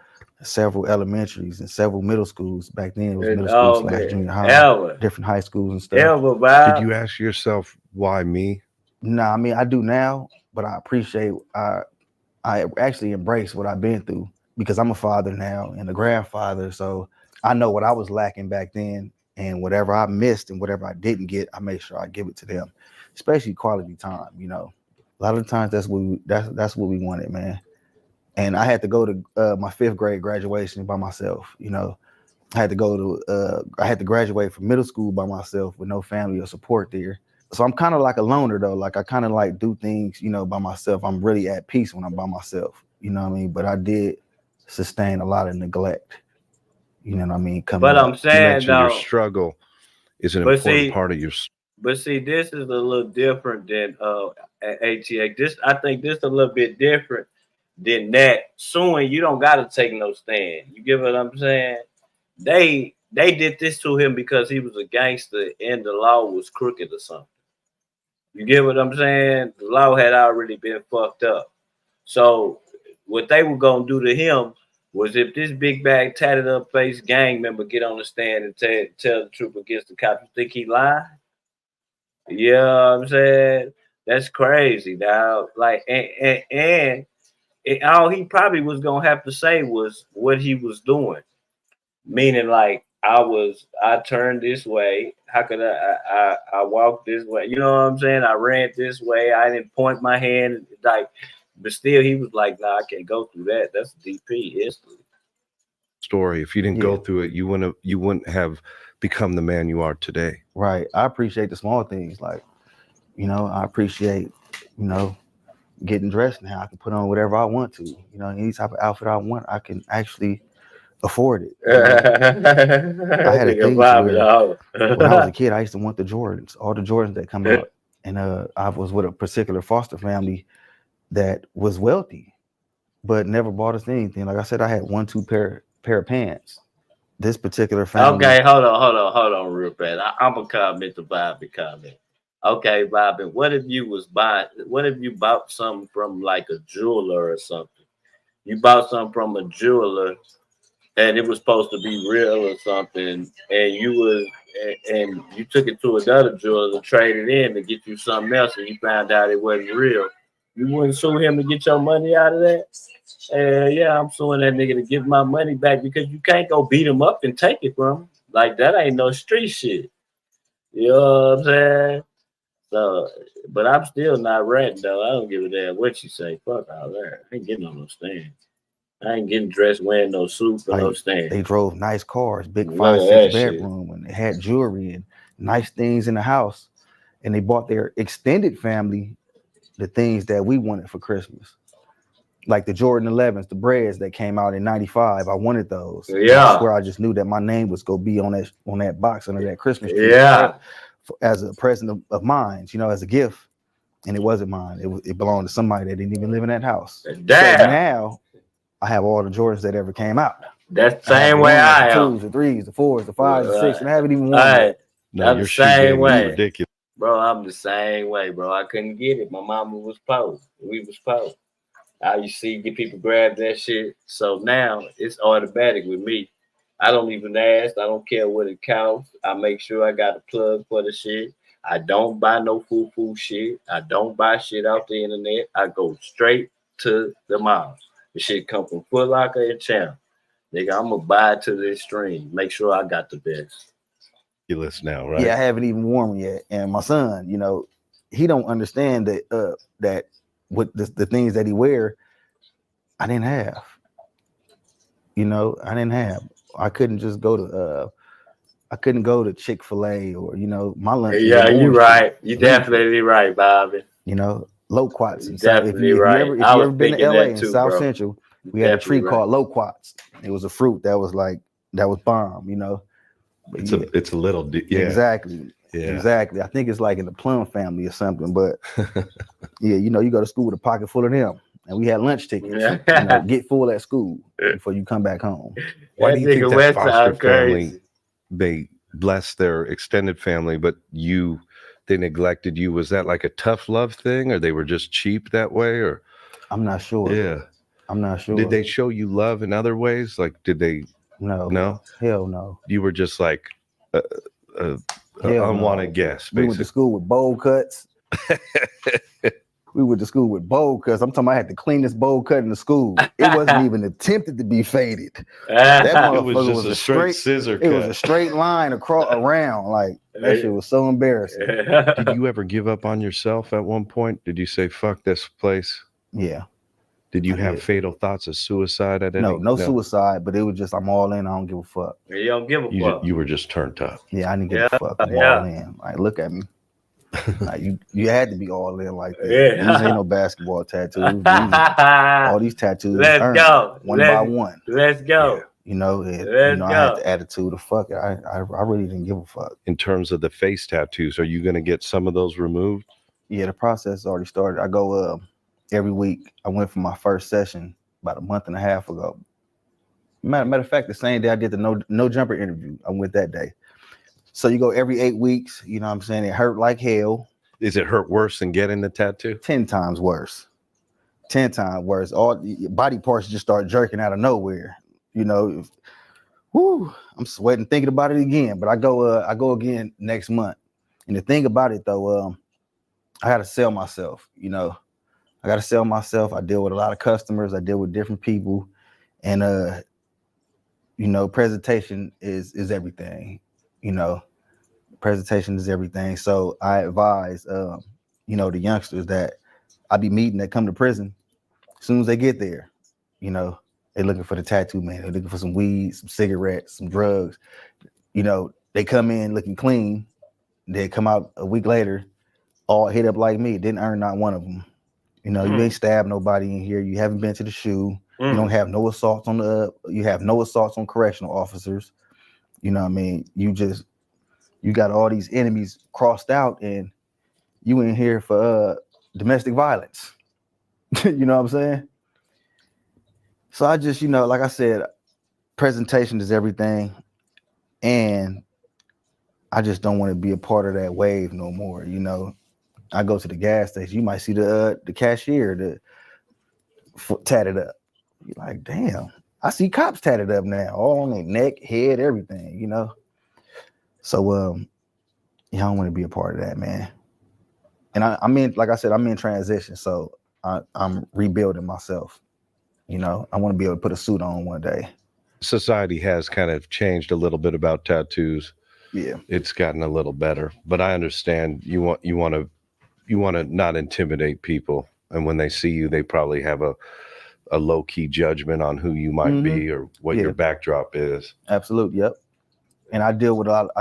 several elementaries and several middle schools. Back then it was middle school / junior high, different high schools and stuff. Did you ask yourself, why me? Nah, I mean, I do now, but I appreciate, I actually embrace what I've been through because I'm a father now and a grandfather. So I know what I was lacking back then. And whatever I missed and whatever I didn't get, I make sure I give it to them, especially quality time. A lot of the times that's what we wanted, man. And I had to go to my 5th grade graduation by myself. I had to graduate from middle school by myself with no family or support there. So I'm kind of like a loner though. Like I kind of like do things, by myself. I'm really at peace when I'm by myself. You know what I mean? But I did sustain a lot of neglect. You know what I mean? But I'm saying though, your struggle is an important part of your. But see, this is a little different than ATA. I think this a little bit different than that. Suing, you don't gotta take no stand. You get what I'm saying? They did this to him because he was a gangster and the law was crooked or something. You get what I'm saying? The law had already been fucked up. So what they were gonna do to him was if this big bag tatted up face gang member get on the stand and tell the truth against the cops, you think he lied? You know what I'm saying? That's crazy now. Like and all he probably was gonna have to say was what he was doing. Meaning like I turned this way. How could I walked this way? You know what I'm saying? I ran this way. I didn't point my hand like. But still, he was like, "Nah, I can't go through that. That's DP history." Story. If you didn't go through it, you wouldn't have become the man you are today. Right. I appreciate the small things. Like, I appreciate, getting dressed now. I can put on whatever I want to. Any type of outfit I want, I can actually afford it. I had a thing where when I was a kid, I used to want the Jordans, all the Jordans that come out, and I was with a particular foster family that was wealthy, but never bought us anything. Like I said, I had 1, 2 pair of pants. This particular family. Okay, hold on, real fast. I'm gonna comment to Bobby comment. Okay, Bobby, what if you bought something from like a jeweler or something? You bought something from a jeweler, and it was supposed to be real or something, and you took it to another jeweler to trade it in to get you something else, and you found out it wasn't real. You wouldn't sue him to get your money out of that? Yeah, I'm suing that nigga to give my money back because you can't go beat him up and take it from him. Like, that ain't no street shit. You know what I'm saying? So, but I'm still not renting, though. I don't give a damn what you say. Fuck all that. I ain't getting on no stand. I ain't getting dressed wearing no suit for no stand. They drove nice cars, big 5, 6 bedroom, and they had jewelry and nice things in the house. And they bought their extended family the things that we wanted for Christmas. Like the Jordan 11s, the Breads that came out in '95. I wanted those. Yeah. That's where I just knew that my name was going to be on that box under that Christmas tree. Yeah. As a present of mine, as a gift. And it wasn't mine. It belonged to somebody that didn't even live in that house. Damn. So now I have all the Jordans that ever came out. That's the same way I am. The 2s, the 3s, the 4s, the 5s, the 6s, and I haven't even worn it. No, I'm the same way. Ridiculous. Bro, I'm the same way, bro. I couldn't get it. My mama was poor. We was poor. I used to see get people grab that shit. So now it's automatic with me. I don't even ask. I don't care what it costs. I make sure I got a plug for the shit. I don't buy no foo-foo shit. I don't buy shit off the internet. I go straight to the mall. The shit come from Foot Locker and Champ. Nigga, I'm going to buy it to the extreme. Make sure I got the best. You listen now, right? Yeah, I haven't even worn them yet. And my son, he don't understand that that with the things that he wear, I didn't have. You know, I didn't have. I couldn't just go to I couldn't go to Chick-fil-A or, you know, my lunch. Yeah, you're right. You definitely right, Bobby. You know, loquats. You're And so if you ever been to LA in South Central, we had a tree called loquats. It was a fruit that was bomb, you know. But it's a little exactly. Yeah. Exactly. I think it's like in the plum family or something. But yeah, you know, you go to school with a pocket full of them. And we had lunch tickets. You know, get full at school before you come back home. Why do you think that foster family, they blessed their extended family, but they neglected you? Was that like a tough love thing, or they were just cheap that way? Or I'm not sure. Yeah, I'm not sure. Did they show you love in other ways? Like, did they? No, hell no. You were just like unwanted guest. We went to school with bowl cuts. We went to school with bowl cuts. I'm talking about I had the cleanest bowl cut in the school. It wasn't even attempted to be faded. That motherfucker was a straight scissor cut. It was a straight line around. Like, that shit was so embarrassing. Did you ever give up on yourself at one point? Did you say, fuck this place? Yeah. Did you have fatal thoughts of suicide at any? No suicide, but it was just, I'm all in. I don't give a fuck. You don't give a fuck. You were just turned up. Yeah, I didn't give a fuck. I'm all in. Like, look at me. Like, you had to be all in like that. These ain't no basketball tattoos. All these tattoos. Let's go. One by one. Let's go. Yeah. You know, I had the attitude of fuck it. I really didn't give a fuck. In terms of the face tattoos, are you going to get some of those removed? Yeah, the process already started. I go every week. I went for my first session about a month and a half ago. Matter of fact, the same day I did the no jumper interview, I went that day. So you go every 8 weeks, you know what I'm saying? It hurt like hell. Is it hurt worse than getting the tattoo? 10 times worse. 10 times worse. All your body parts just start jerking out of nowhere. You know, whoo, I'm sweating thinking about it again. But I go again next month. And the thing about it though, I gotta sell myself, you know. I gotta sell myself. I deal with a lot of customers, I deal with different people. And you know, presentation is everything. You know, presentation is everything. So I advise, you know, the youngsters that I be meeting that come to prison. As soon as they get there, you know, they're looking for the tattoo man. They're looking for some weed, some cigarettes, some drugs. You know, they come in looking clean. They come out a week later, all hit up like me. Didn't earn not one of them. You know, you ain't stabbed nobody in here. You haven't been to the shoe. You don't have no assaults you have no assaults on correctional officers. You know what I mean? You got all these enemies crossed out and you in here for domestic violence. You know what I'm saying? So I just, you know, like I said, presentation is everything. And I just don't want to be a part of that wave no more. You know, I go to the gas station, you might see the cashier tatted up. You're like, damn. I see cops tatted up now, all on their neck, head, everything, you know. So, yeah, I don't want to be a part of that, man. And I mean, like I said, I'm in transition, so I'm rebuilding myself. You know, I want to be able to put a suit on one day. Society has kind of changed a little bit about tattoos. Yeah, it's gotten a little better, but I understand you want to not intimidate people, and when they see you, they probably have a low-key judgment on who you might be or what your backdrop is. Absolutely. Yep. And I do a lot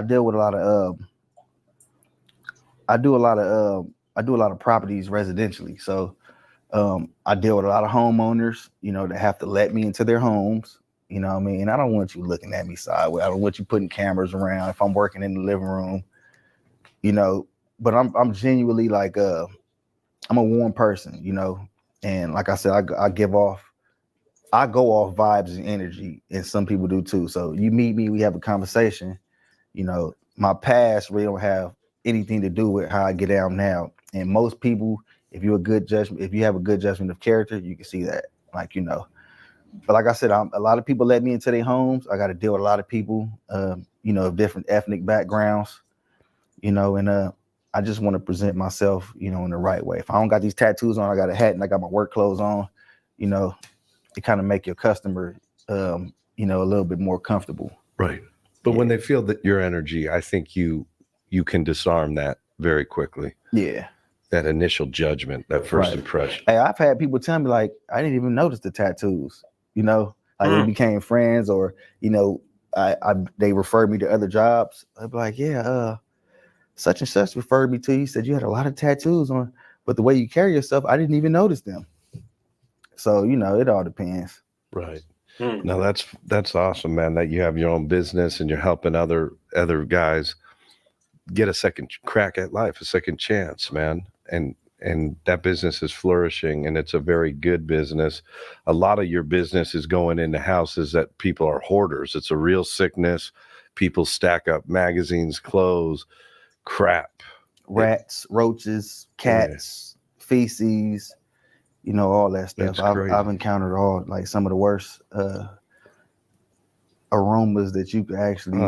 of properties residentially. So I deal with a lot of homeowners, you know, that have to let me into their homes. You know what I mean? And I don't want you looking at me sideways. I don't want you putting cameras around if I'm working in the living room, you know, but I'm genuinely like I'm a warm person, you know. And like I said, I go off vibes and energy, and some people do too. So you meet me, we have a conversation. You know, my past really don't have anything to do with how I get down now. And most people, if you have a good judgment of character, you can see that, like, you know. But like I said, a lot of people let me into their homes. I got to deal with a lot of people, you know, of different ethnic backgrounds, you know, and I just want to present myself, you know, in the right way. If I don't got these tattoos on, I got a hat and I got my work clothes on, you know, it kind of make your customer, you know, a little bit more comfortable. Right. But when they feel that your energy, I think you can disarm that very quickly. Yeah. that initial judgment, that first impression. Hey, I've had people tell me like, I didn't even notice the tattoos, you know, like we became friends, or, you know, they referred me to other jobs. I'd be like, yeah, such and such referred me to you. He said you had a lot of tattoos on, but the way you carry yourself, I didn't even notice them. So, you know, it all depends. Right. No, that's awesome, man, that you have your own business and you're helping other guys get a second crack at life, a second chance, man. And that business is flourishing, and it's a very good business. A lot of your business is going into houses that people are hoarders. It's a real sickness. People stack up magazines, clothes, crap, rats, roaches, cats, feces, you know, all that stuff. I've encountered all, like, some of the worst aromas that you could actually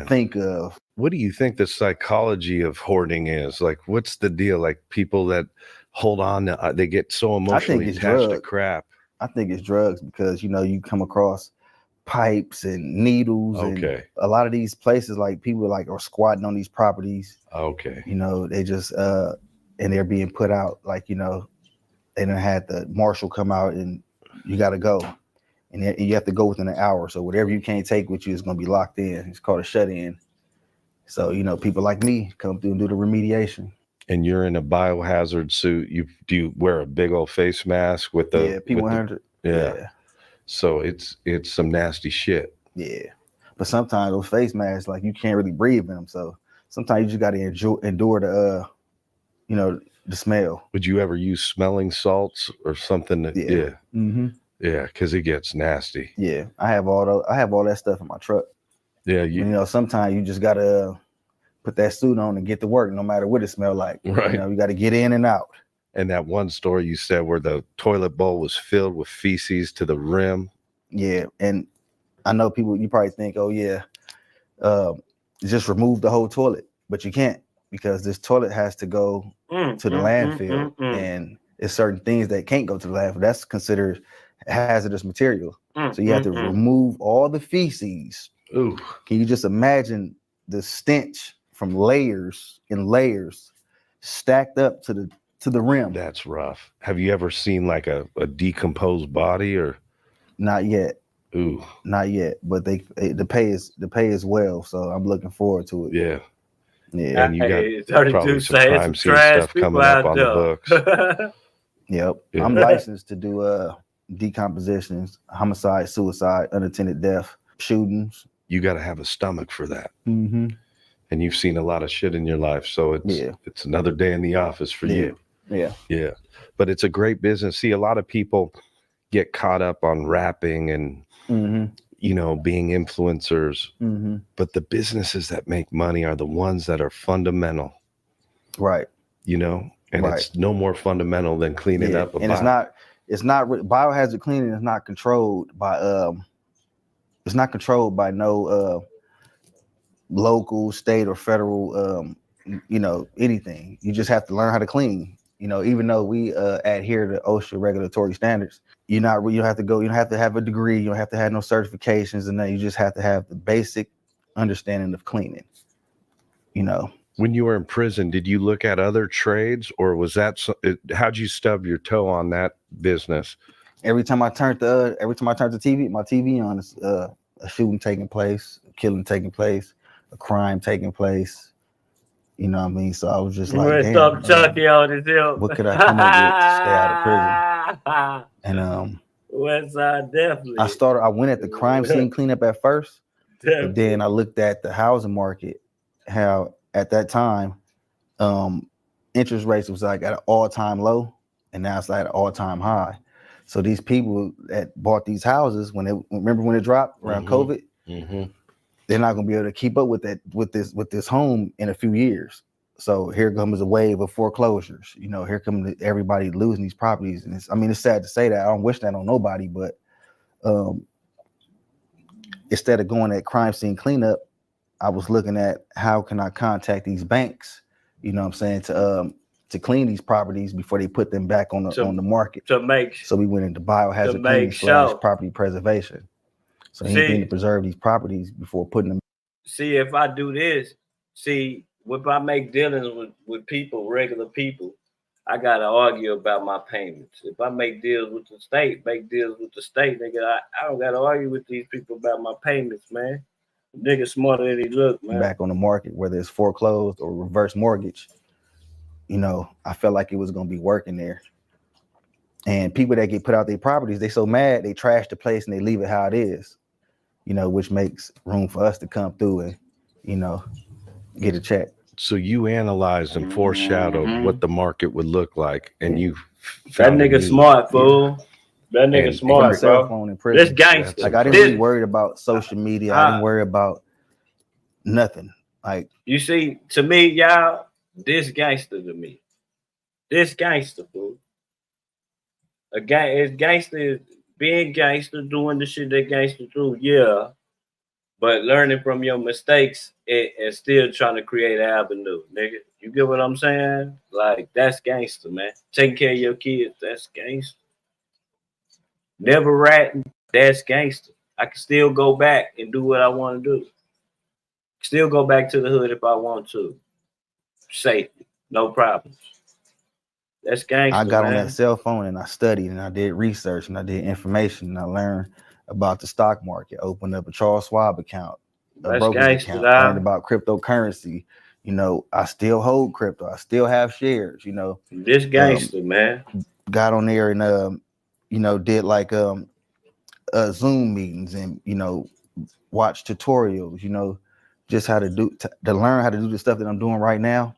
think of. What do you think the psychology of hoarding is? Like, what's the deal? Like, people that hold on to, they get so emotionally attached to crap. I think it's drugs, because, you know, you come across pipes and needles, and a lot of these places, like, people like are squatting on these properties. You know, they just and they're being put out, like, you know, they done had the marshal come out and you got to go, and you have to go within an hour. So whatever you can't take with you is going to be locked in. It's called a shut-in. So, you know, people like me come through and do the remediation. And you're in a biohazard suit. Do you wear a big old face mask with the P100? Yeah. So it's some nasty shit. Yeah. But sometimes those face masks, like, you can't really breathe in them. So sometimes you just got to endure the, you know, the smell. Would you ever use smelling salts or something? Yeah, because it gets nasty. Yeah, I have all that stuff in my truck. Yeah, you know, sometimes you just gotta put that suit on and get to work, no matter what it smells like. Right. You know, you got to get in and out. And that one story you said where the toilet bowl was filled with feces to the rim. Yeah, and I know people, you probably think, oh yeah, just remove the whole toilet, but you can't, because this toilet has to go to the landfill, and there's certain things that can't go to the landfill. That's considered hazardous material. So you have to remove all the feces. Ooh. Can you just imagine the stench from layers and layers stacked up to the rim? That's rough. Have you ever seen like a decomposed body? Or not yet? Ooh, not yet. But the pay is well, so I'm looking forward to it. Yeah. Yeah. And you got probably some crime scene stuff coming up on the books. Yep. Yeah. I'm licensed to do decompositions, homicide, suicide, unattended death, shootings. You got to have a stomach for that. And you've seen a lot of shit in your life, so it's another day in the office for you. Yeah. But it's a great business. See, a lot of people get caught up on rapping and you know, being influencers, but the businesses that make money are the ones that are fundamental. Right. You know, and it's no more fundamental than cleaning up a and it's not biohazard cleaning is not controlled by no local, state, or federal you know, anything. You just have to learn how to clean. You know, even though we adhere to OSHA regulatory standards, you don't have to have a degree, you don't have to have no certifications, and then you just have to have the basic understanding of cleaning. You know. When you were in prison, did you look at other trades, or was that how'd you stub your toe on that business? Every time I turned the TV, my TV on, is a shooting taking place, a killing taking place, a crime taking place. You know what I mean? So I was just like, damn, what could I come up with to stay out of prison? And Westside definitely. I went at the crime scene cleanup at first, but then I looked at the housing market, how at that time, interest rates was like at an all-time low, and now it's like at an all-time high. So these people that bought these houses when it dropped around COVID, they're not gonna be able to keep up with this home in a few years. So here comes a wave of foreclosures. You know, here comes everybody losing these properties, and it's sad to say that. I don't wish that on nobody, but instead of going at crime scene cleanup, I was looking at how can I contact these banks, you know what I'm saying, to clean these properties before they put them back on the market. So we went into biohazard cleaning / property preservation. So anything to preserve these properties before putting them. See, if I do this, if I make dealings with people, regular people, I gotta argue about my payments. If I make deals with the state, nigga. I don't gotta argue with these people about my payments, man. Nigga smarter than he look, man. Back on the market, whether it's foreclosed or reverse mortgage, you know, I felt like it was gonna be working there. And people that get put out their properties, they so mad they trash the place and they leave it how it is, you know, which makes room for us to come through and, you know, get a check. So you analyzed and foreshadowed what the market would look like, and you that nigga smart, fool. That nigga smart, bro. This gangster. Like I didn't really worry about social media. I didn't worry about nothing. Like you see, to me, y'all, this gangster to me. This gangster, fool. A gang is gangster, being gangster, doing the shit that gangster do, yeah. But learning from your mistakes and still trying to create an avenue, nigga. You get what I'm saying? Like, that's gangster, man. Taking care of your kids, that's gangster. Never ratting, that's gangster. I can still go back and do what I want to do. Still go back to the hood if I want to. Safety, no problems. That's gangster, I got man. on that cell phone and I studied and I did research and I did information and I learned about the stock market, opened up a Charles Schwab account, a brokerage account, learned about cryptocurrency. You know, I still hold crypto. I still have shares, you know. This gangster, man. Got on there and, you know, did like Zoom meetings and, you know, watch tutorials, you know, just how to do, to learn how to do the stuff that I'm doing right now.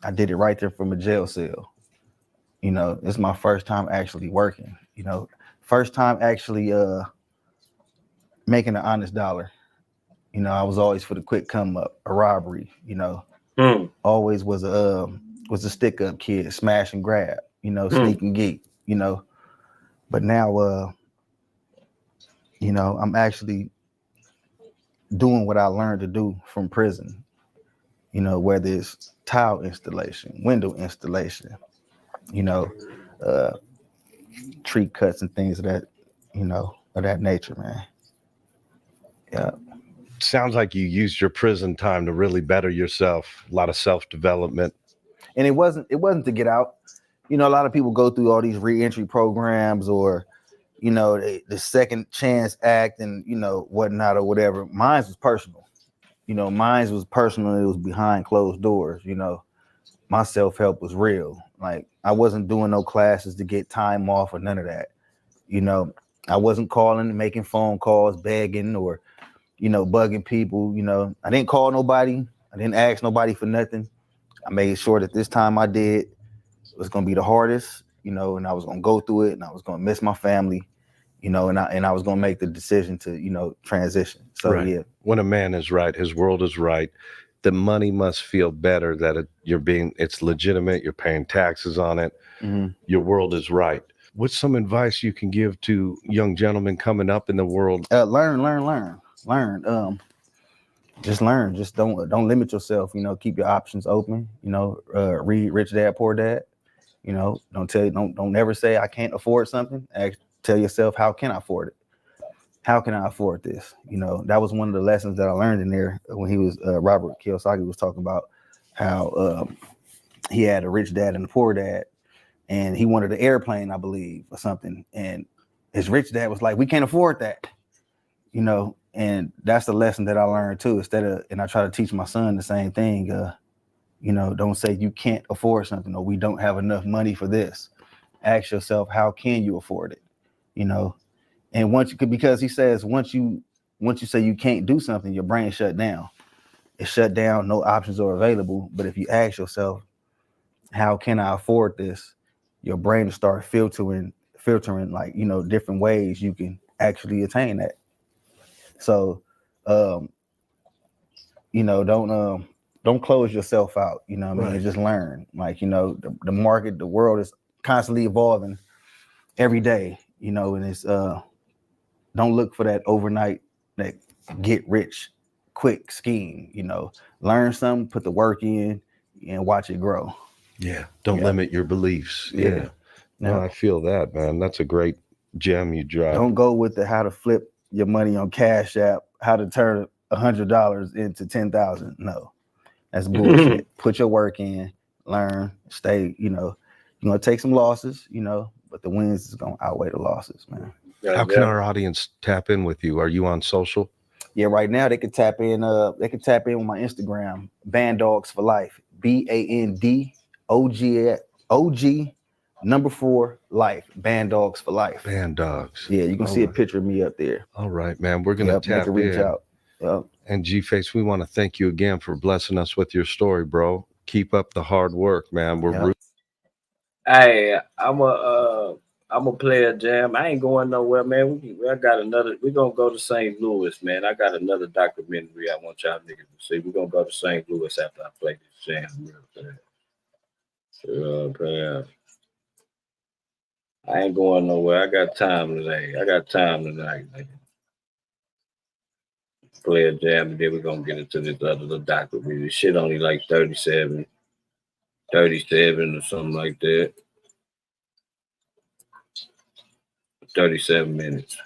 I did it right there from a jail cell. You know, it's my first time actually working, you know, first time actually making an honest dollar. You know, I was always for the quick come up, a robbery, you know, always was a stick up kid, smash and grab, you know, sneak and geek, you know, but now, you know, I'm actually doing what I learned to do from prison, you know, whether it's tile installation, window installation, you know, tree cuts and things of that, you know, of that nature, man. Yeah. Sounds like you used your prison time to really better yourself. A lot of self-development. And it wasn't to get out. You know, a lot of people go through all these re-entry programs or, you know, the Second Chance Act and, you know, whatnot or whatever. Mine was personal. You know, mine was personal. It was behind closed doors. You know, my self-help was real. Like, I wasn't doing no classes to get time off or none of that. You know, I wasn't calling and making phone calls, begging or, you know, bugging people. You know, I didn't call nobody. I didn't ask nobody for nothing. I made sure that this time I did, it was going to be the hardest, you know, and I was going to go through it and I was going to miss my family, you know, and I was going to make the decision to, you know, transition. So, right. Yeah. When a man is right, his world is right. The money must feel better that it's legitimate. You're paying taxes on it. Mm-hmm. Your world is right. What's some advice you can give to young gentlemen coming up in the world? Learn. Just learn. Just don't limit yourself. You know, keep your options open. You know, read Rich Dad Poor Dad. You know, don't never say I can't afford something. Tell yourself, how can I afford it? How can I afford this? You know, that was one of the lessons that I learned in there when he was Robert Kiyosaki was talking about how he had a rich dad and a poor dad, and he wanted an airplane, I believe, or something. And his rich dad was like, "We can't afford that," you know. And that's the lesson that I learned too. And I try to teach my son the same thing. You know, don't say you can't afford something or we don't have enough money for this. Ask yourself, how can you afford it? You know, and because he says once you say you can't do something, your brain shut down. It's shut down. No options are available. But if you ask yourself, how can I afford this? Your brain will start filtering like, you know, different ways you can actually attain that. So, you know, don't close yourself out, you know what I mean? Right. Just learn. Like, you know, the market, the world is constantly evolving every day, you know, and it's, don't look for that overnight, that get rich quick scheme, you know, learn something, put the work in and watch it grow. Yeah. Don't limit your beliefs. Yeah. No, I feel that, man. That's a great gem you dropped. Don't go with the how to flip your money on Cash App, how to turn $100 into 10,000. No, that's bullshit. Put your work in, learn, stay, you know, You're gonna take some losses, you know, but the wins is gonna outweigh the losses, man. How can our audience tap in with you? Are you on social? Yeah, right now they can tap in. They can tap in with my Instagram, Band Dogs for Life, BANDOG 4 Band Dogs for Life. Band Dogs. Yeah, you can see a picture of me up there. All right, man. We're gonna tap in. Reach out. Yep. And GFace, we want to thank you again for blessing us with your story, bro. Keep up the hard work, man. We're Hey, I'm a player, Jam. I ain't going nowhere, man. We're gonna go to St. Louis, man. I got another documentary I want y'all niggas to see. We're gonna go to St. Louis after I play this Jam real fast. I ain't going nowhere. I got time today. Nigga. Play a Jam, and then we're gonna get into this other little documentary. This shit only like 37 or something like that. 37 minutes.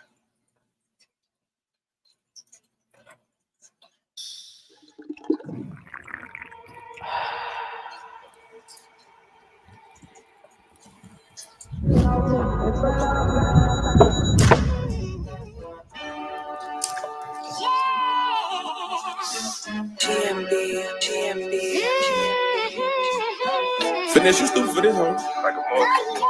Finesse, you stupid for this, huh? Like a motherfucker.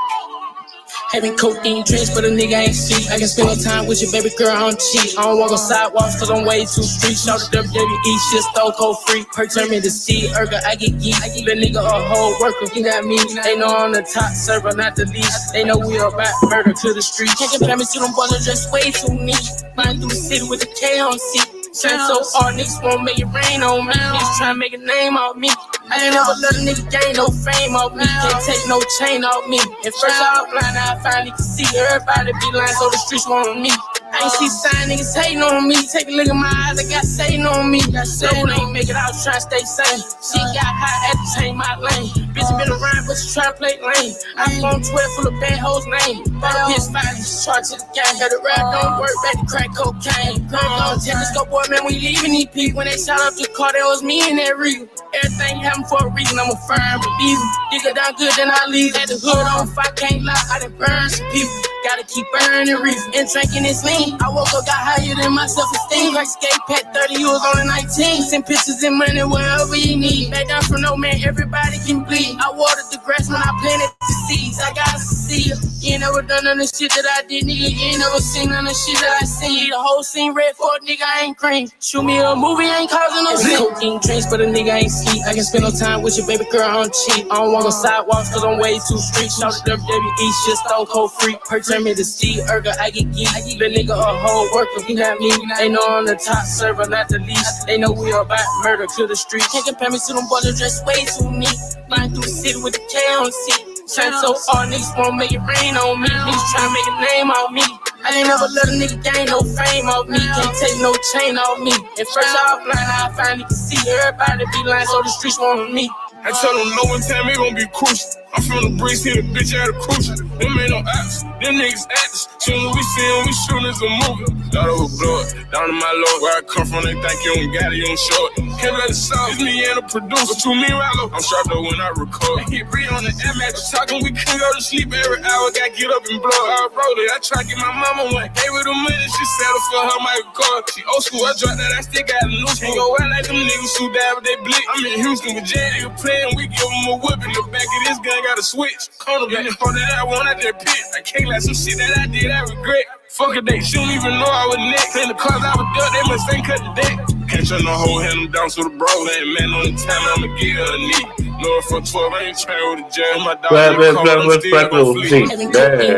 Having cocaine drinks, but a nigga ain't see. I can spend no time with your baby girl, I don't cheat. I don't walk on sidewalks, cause I'm way too street. Shout to WWE, shit stole cold free. Perk turn me to C, Erga, I get geek. I give a nigga a whole worker, you got me. They know I'm the top server, not the least. They know we about murder to the street. Can't compare me to them boys, are just way too neat. Flying through the city with a K on seat. Shine so hard, niggas won't make it rain on me. Niggas tryna make a name off me. I ain't never let a nigga gain no fame off me. Can't take no chain off me. At first I was blind, now I finally can see. Everybody be lying, so the streets want me. I ain't see sign niggas hating on me. Take a look at my eyes, I got Satan on me. Got Satan ain't make it, I was trying to stay sane. She got hot at the change my lane. Bitch been around, but she try to play lane. I'm on 12 full of bad hoes' name. Bought a PS5, just charge to the game. Got the rap, don't work, back to crack cocaine. Don't tell this go boy, man, we leaving these people. When they shot up the car, that was me in that real. Everything happened for a reason, I'm a firm believer. Dig it down good, then I leave. At the hood on fire, can't lie, I done burn some people. Gotta keep burning reef and drinking this lean. I woke up, got higher than my self-esteem. Like skate pet 30, you was on a 19. Send pictures and money wherever you need. Back down from no man, everybody can bleed. I watered the grass when I planted the seeds. I gotta see you. You ain't never done none of the shit that I did, nigga. You ain't never seen none of the shit that I seen. The whole scene red for a nigga, I ain't cream. Shoot me a movie, ain't causing no scene. Cocaine drinks, but a nigga ain't sleep. I can spend no time with your baby girl, I don't cheat. I don't walk on sidewalks, cause I'm way too street. Shout to WWE, shit stone cold free. Perk turn me to C, Erga, I get geek. I give a nigga a whole worker, you got me. They know I'm the top server, not the least. They know we about murder to the street. Can't compare me to them boys, are just way too neat. Flying through the city with the K on seat. Shine so hard, niggas won't make it rain on me. Niggas tryna make a name on me. I ain't never let a nigga gain no fame off me. Can't take no chain off me. At first I was blind, now I finally can see. Everybody be lying, so the streets want me. I tell them no one time it gon' be crucial. I'm from the breeze, hit a bitch out of crucial. Them ain't no apps, them niggas actors. Soon as we see them, we shoot as a movie. Lot of her blood, down to my lord. Where I come from, they think you don't got it, you don't show it. Can't let it sound, it's me and the producer. To me, Rallo, I'm sharp though when I record. I hit Bree on the air match, talking, we couldn't go to sleep every hour. Got get up and blow. I roll it, I try to get my mama one. Gave her the money, she settled for her Michael car. She old school, I dropped that, I still got a new school. Can't go out like them niggas who die, but they blick. I'm in Houston with Jay, nigga playing, we give them a whip in the back of this gun, got a switch. Corner back, the part that I want out that pit. I can't let some shit that I did, I regret. Fuck it, they shouldn't even know I was next. In the cars I was duck, they must think cut the deck. Can't trust no hoe, hand them down to the bro. Ain't man on the time, I'ma get her a knee. No, for 12, I ain't trying with a jam. My dog, Having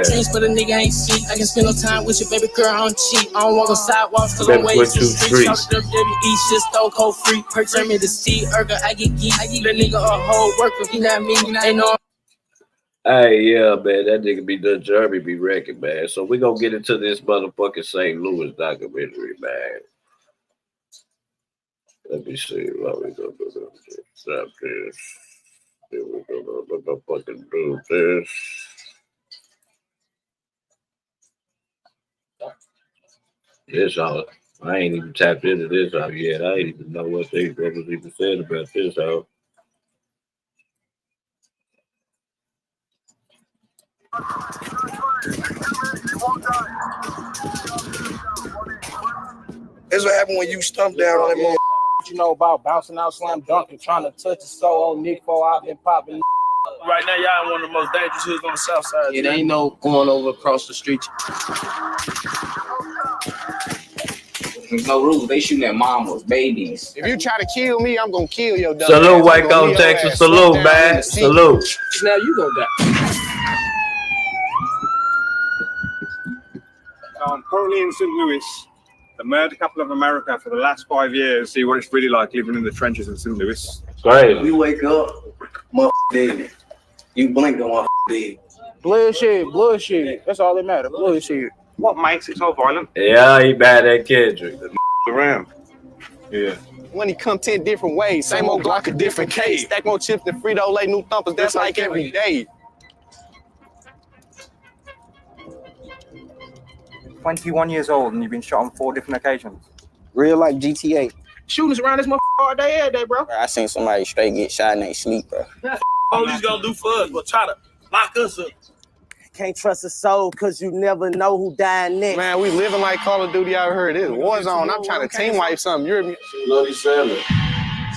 drinks, but a nigga ain't sleep. I can spend no time with your baby girl, I don't cheat. I don't walk on sidewalks, cause I'm way too street. Shout to WWE, shit stone cold free. Perk turn me to C, Erga, I get geek. I give a nigga a whole worker, you not me, they know. Hey, yeah, man, that nigga be done Jeremy be wrecking, man. So we gonna get into this motherfucking St. Louis documentary, man. Let me see what we gonna do. Stop this. We're gonna fucking do this. This all. I ain't even tapped into this out yet. I ain't even know what they brothers even said about this out. This what happened when you stump down on that mother. You know about bouncing out, slam dunking, trying to touch his soul on Nick 4 out and popping. Right now, y'all in one of the most dangerous hoods on the south side. It ain't no going over across the street. There's no rules. They shooting at mamas, babies. If you try to kill me, I'm gonna kill your dumb Salute, ass. Waco, Texas. Salute, man. Salute. Now you gonna die. I'm currently in St. Louis, the murder capital of America, for the last 5 years. See what it's really like living in the trenches in St. Louis. Great. You wake up, dead. You blink on dead. Bloodshed. That's all that matters. Bloodshed. What makes it so violent? Yeah, he bad at Kendrick. Around. Yeah. Money come 10 different ways. Same old Glock, a different case. Stack more chips than Frito-Lay, new thumpers. That's like every day. 21 years old and you've been shot on 4 different occasions. Real like GTA. Shootings around this motherfucker all day, every day, bro. I seen somebody straight get shot in their sleep, bro. Police gonna do for us, but try to lock us up. Can't trust a soul because you never know who dying next. Man, we living like Call of Duty out here. This war zone. I'm trying to team wipe something. You hear me? Bloody Sandler.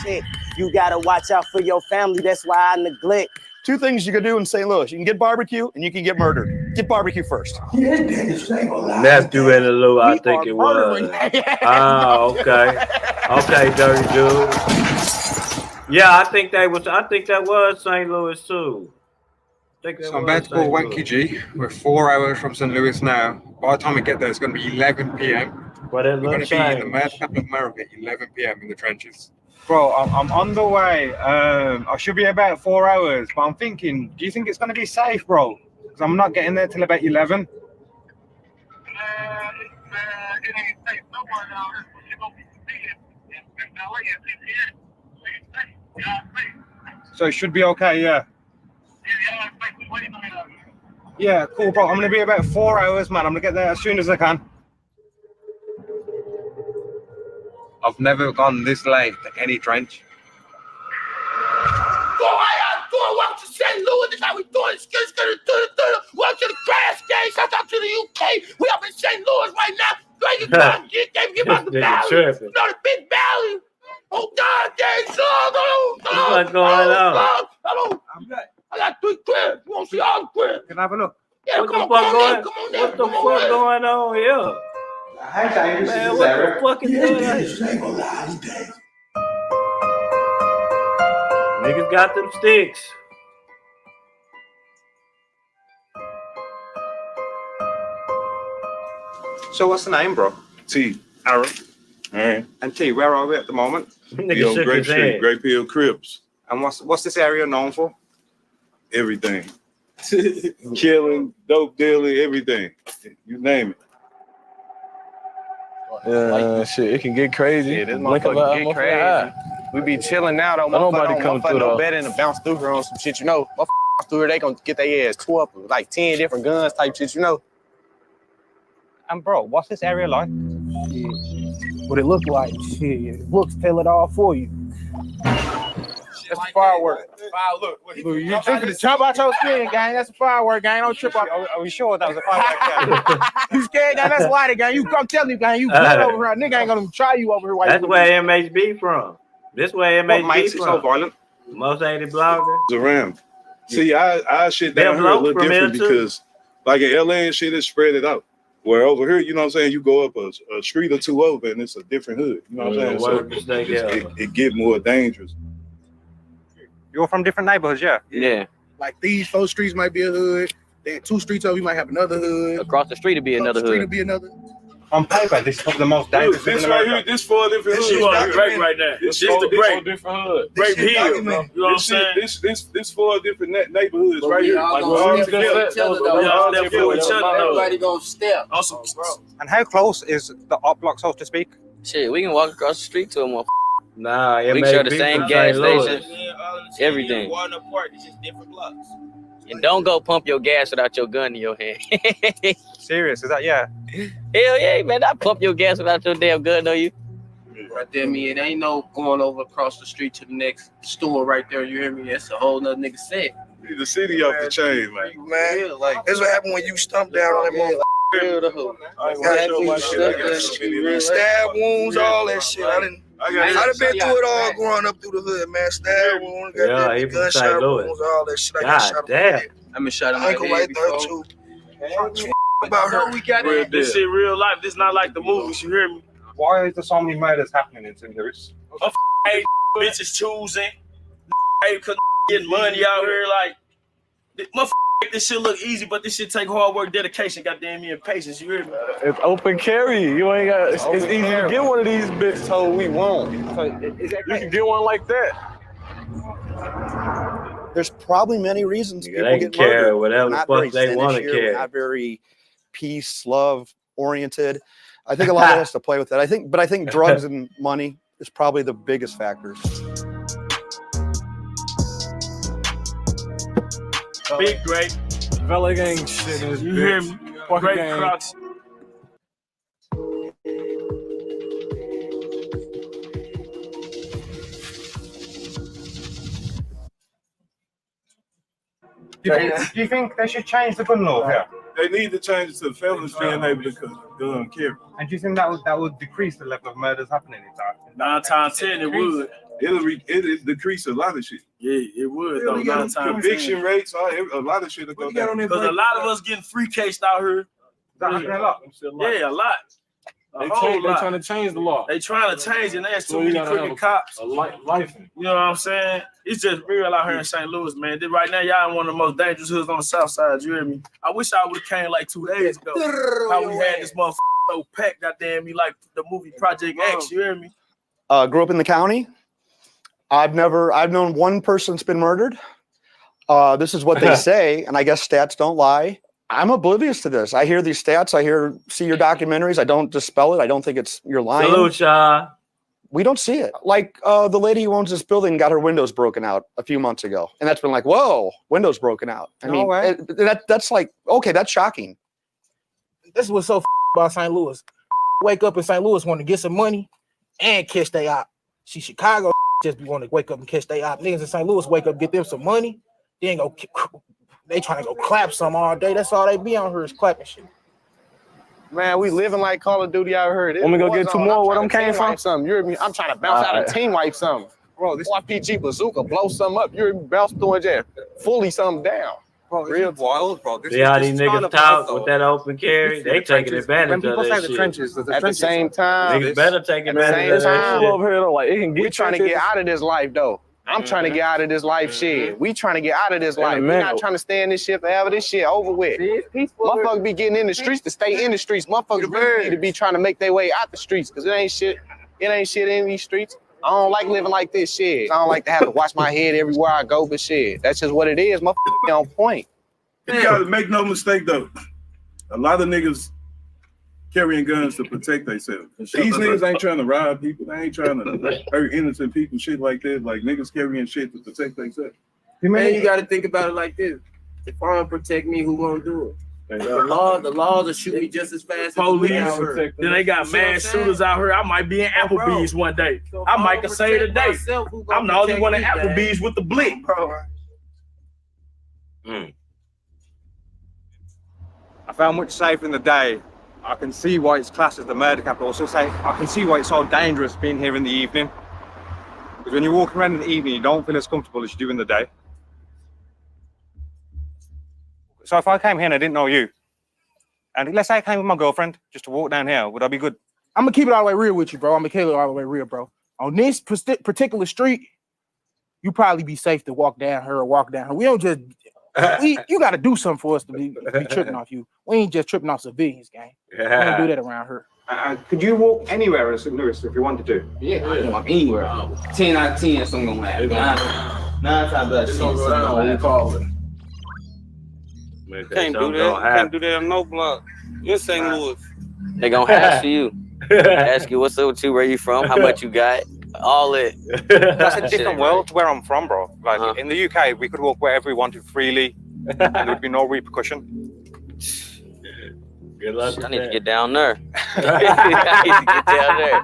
Shit, you gotta watch out for your family. That's why I neglect. 2 things you can do in St. Louis. You can get barbecue and you can get murdered. Get barbecue first. Nephew in the Lou, I think it was. Oh, okay. Okay, dirty dude. Yeah, I think that was St. Louis too. So I'm about to call Wanky G. We're 4 hours from St. Louis now. By the time we get there, it's going to be 11 p.m. But it We're going looks to be in like the mad capital of America at 11 p.m. in the trenches. Bro, I'm on the way. I should be about 4 hours, but I'm thinking, do you think it's going to be safe, bro? Because I'm not getting there till about 11. It ain't safe nowhere now. It's gonna be in LA at 6 p.m. So it's safe. Yeah, it's safe. So it should be okay, yeah. Yeah, it's safe. We're waiting on it. Yeah, cool, bro. I'm going to be about 4 hours, man. I'm going to get there as soon as I can. I've never gone this late to any trench. Welcome to St. Louis. This is how we doing it. Welcome to the Grass Game. Shout out to the UK. We up in St. Louis right now. Get back the valley. You know the big valley. Oh God, what's going on? I got 3 cribs. You want to see all the cribs? Can I have a look? Yeah, What the fuck going on here? Man, what the fuck is going on here? Niggas got them sticks. So what's the name, bro? T. Aaron. All right. And T, where are we at the moment? Nigga shook Grape his Street, head. Grape Hill Crips. And what's this area known for? Everything. Killing, dope dealing, everything. You name it. Yeah, shit, it can get crazy. Yeah, this Blink of motherfucker an get eye. crazy. We be chilling now though. Nobody come through no though. better than to bounce through here on some shit, you know. Motherfuckers through here, they gonna get their ass tore up with like 10 different guns type shit, you know. And bro, what's this area like? What it look like? Shit, looks tell it all for you. That's a firework. You tripping to jump out your skin, gang. That's a firework, gang. Don't trip out. Are we sure that was a firework? You scared, gang? That's why, gang. I'm telling you, gang. You good over here. Nigga ain't gonna try you over here. That's where MHB from. This way What MHB makes it so from. violent? Most 80 bloggers. It's around. See, I shit down Them here a blokes little from different here, too? because like in LA and shit, it's spread it out. Where over here, you know what I'm saying, you go up a street or 2 over and it's a different hood. You know what I'm saying? So it get more dangerous. You're from different neighborhoods, yeah? Yeah. Like these 4 streets might be a hood. Then 2 streets over, you might have another hood. Across the street to be another Street hood. to be another. On paper, this is probably the most dangerous This in right America. here, this 4 different hoods. You want to break right now. This is the break. different hoods. Break here. You know what I'm saying? This 4 different neighborhoods right here. all Like gonna we're all step together. together, We all step for each other. Everybody gonna step. Awesome. And how close is the op block, so to speak? Shit, we can walk across the street to a motherfucker. Nah, We can share the MHB same from gas St. Louis. station. Everything. One apart, it's just different blocks. And don't go pump your gas without your gun in your hand. Serious? Is that, yeah? Hell yeah, man. I pump your gas without your damn gun on you. Right there, me. It ain't no going over across the street to the next store right there. You hear me? That's a whole nother nigga set. The city off the chain, man. Man, like that's what happened when you stump down on that motherfucker. Stab wounds, all that shit. I done been through it all growing up through the hood, man. Stab wounds, Yeah, he from gunshot St. Louis. wounds, all that shit. I got shot in my head. I've been shot in my Ankle head right there before. too. About her. This shit real life. This not like the movies. You hear me? Why is there so many murders happening in St. Louis? Hey, bitches choosing. Hey, cause getting money out here. Like, motherfucker, make this shit look easy, but this shit take hard work, dedication, goddamn me, and patience. You hear me? It's open carry. You ain't got. It's easy to get one of these bitches told we won't. You can get one like that. There's probably many reasons people they get carry murdered. whatever the Not fuck very they want to sinister, carry. Not very peace, love oriented. I think a lot of us to play with that. I think drugs and money is probably the biggest factors. Big great. Vela gang shit is You hear me? Great Crocs. Do you think they should change the gun law here? They need to change it to the felons being able to gun carry. And do you think that would decrease the level of murders happening in time? 9 times 10, it would. It'll decrease a lot of shit. Yeah, it would. Though, 9 times 10. Conviction rates, a lot of shit will go down. Because a lot of us getting free cased out here. That happening a lot? Yeah, a lot. They trying to change the law. They trying to change it. There's too you many gotta crooked have cops. a life. You know what I'm saying? It's just real out here in St. Louis, man. Right now, y'all in one of the most dangerous hoods on the south side. You hear me? I wish I would have came like 2 days ago. How we had this motherfucker so packed, goddamn me, like the movie Project X. You hear me? Grew up in the county. I've known one person that's been murdered. This is what they say, and I guess stats don't lie. I'm oblivious to this. I hear these stats. See your documentaries. I don't dispel it. I don't think you're lying. Salute, y'all. We don't see it. Like the lady who owns this building got her windows broken out a few months ago, and that's been like, whoa, windows broken out. I mean, that's like, okay, that's shocking. This is what's so about St. Louis. Wake up in St. Louis, want to get some money and catch they op. See, Chicago just be want to wake up and catch they op. Niggas in St. Louis wake up, get them some money, then go. They trying to go clap some all day. That's all they be on here is clapping shit. Man, we living like Call of Duty out here. Let me go get 2 more. Where them came from? Something. I'm trying to bounce out and team wipe something. Bro, this RPG bazooka blow something up. You're bounce doing that, fully something down. Bro, real wild, bro. See how these niggas talk with that open carry? They taking advantage of that shit. At the same time, Niggas better take advantage of that shit. Over here, though, like, it can get we trying to get out of this life, though. I'm trying to get out of this life shit. We trying to get out of this life. We're not trying to stay in this shit forever. This shit over with. Motherfuckers be getting in the streets to stay in the streets. Motherfuckers really need to be trying to make their way out the streets because it ain't shit in these streets. I don't like living like this shit. I don't like to have to watch my head everywhere I go, but shit, that's just what it is. Motherfuckers on point. You gotta make no mistake though. A lot of niggas carrying guns to protect themselves. These niggas ain't trying to rob people. They ain't trying to hurt innocent people, shit like that. Like niggas carrying shit to protect themselves. Man, you gotta think about it like this. If I don't protect me, who gonna do it? The laws will shoot me just as fast as Police. Then Then they got mass shooters out here. I might be in Applebee's one day. I might can say it today. I'm the only one in Applebee's with the blick, bro. I found much safer in the day. I can see why it's classed as the murder capital. Also, I can see why it's so dangerous being here in the evening. Because when you walk around in the evening, you don't feel as comfortable as you do in the day. So if I came here and I didn't know you, and let's say I came with my girlfriend just to walk down here, would I be good? I'm gonna keep it all the way real with you, bro. I'm gonna keep it all the way real, bro. On this particular street, you probably be safe to walk down here or walk down here. We don't just. You got to do something for us to be tripping off you. We ain't just tripping off civilians, gang. We don't do that around here. Could you walk anywhere in St. Louis if you wanted to? Yeah, I can walk anywhere. 10 out of 10, something gonna happen. 9 times out of 10, something gonna happen. Can't do that. Can't do that on no block. In St. Louis. They gonna ask you. Ask you what's up with you, where you from, how much you got, all it. That's a different world to where I'm from, bro. Like in the UK, we could walk wherever we wanted freely, and there would be no repercussion. Good luck. I need to get down there. I need to get down there.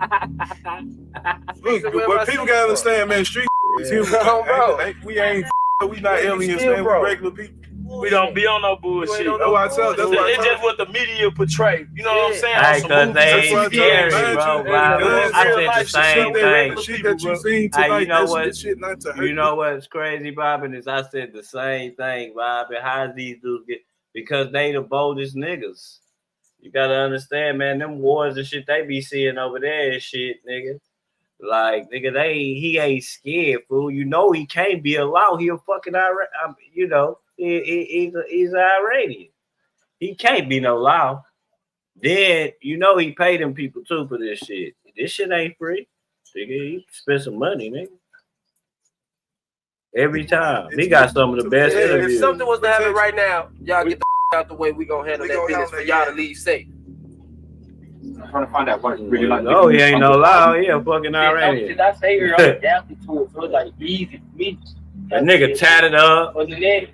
But people gotta understand, man. Street is human. We ain't. We not aliens, man. We regular people. We don't be on no bullshit. That's why I tell. That's why I It's tell. just what the media portray. You know what I'm saying? Hey, On some cause movies they and ain't TV and scary, shit. bro. And I real said the life shit, same with thing. regular Shit people, that you bro. seen Hey, tonight. you know That's what? the shit not to hurt. You know what's crazy, Bobbin, is I said the same thing, Bobbin. How these dudes get? Because they the boldest niggas. You gotta understand, man. Them wars and shit they be seeing over there and shit, nigga. Like, nigga, he ain't scared, fool. You know he can't be allowed. He a fucking you know, he's an Iranian. He can't be no law. Then you know he paid them people too for this shit. This shit ain't free. Nigga, he spend some money, nigga. Every time. He got some of the best interviews. If something was to happen right now, y'all get the out the way. We gonna handle that business for y'all to leave safe. I'm trying to find out what it's really like. No, he ain't no law. He a fucking Iranian. Since I stay here, I'm adapted to it, so it's like easy for me. A nigga tatted up. Other than that,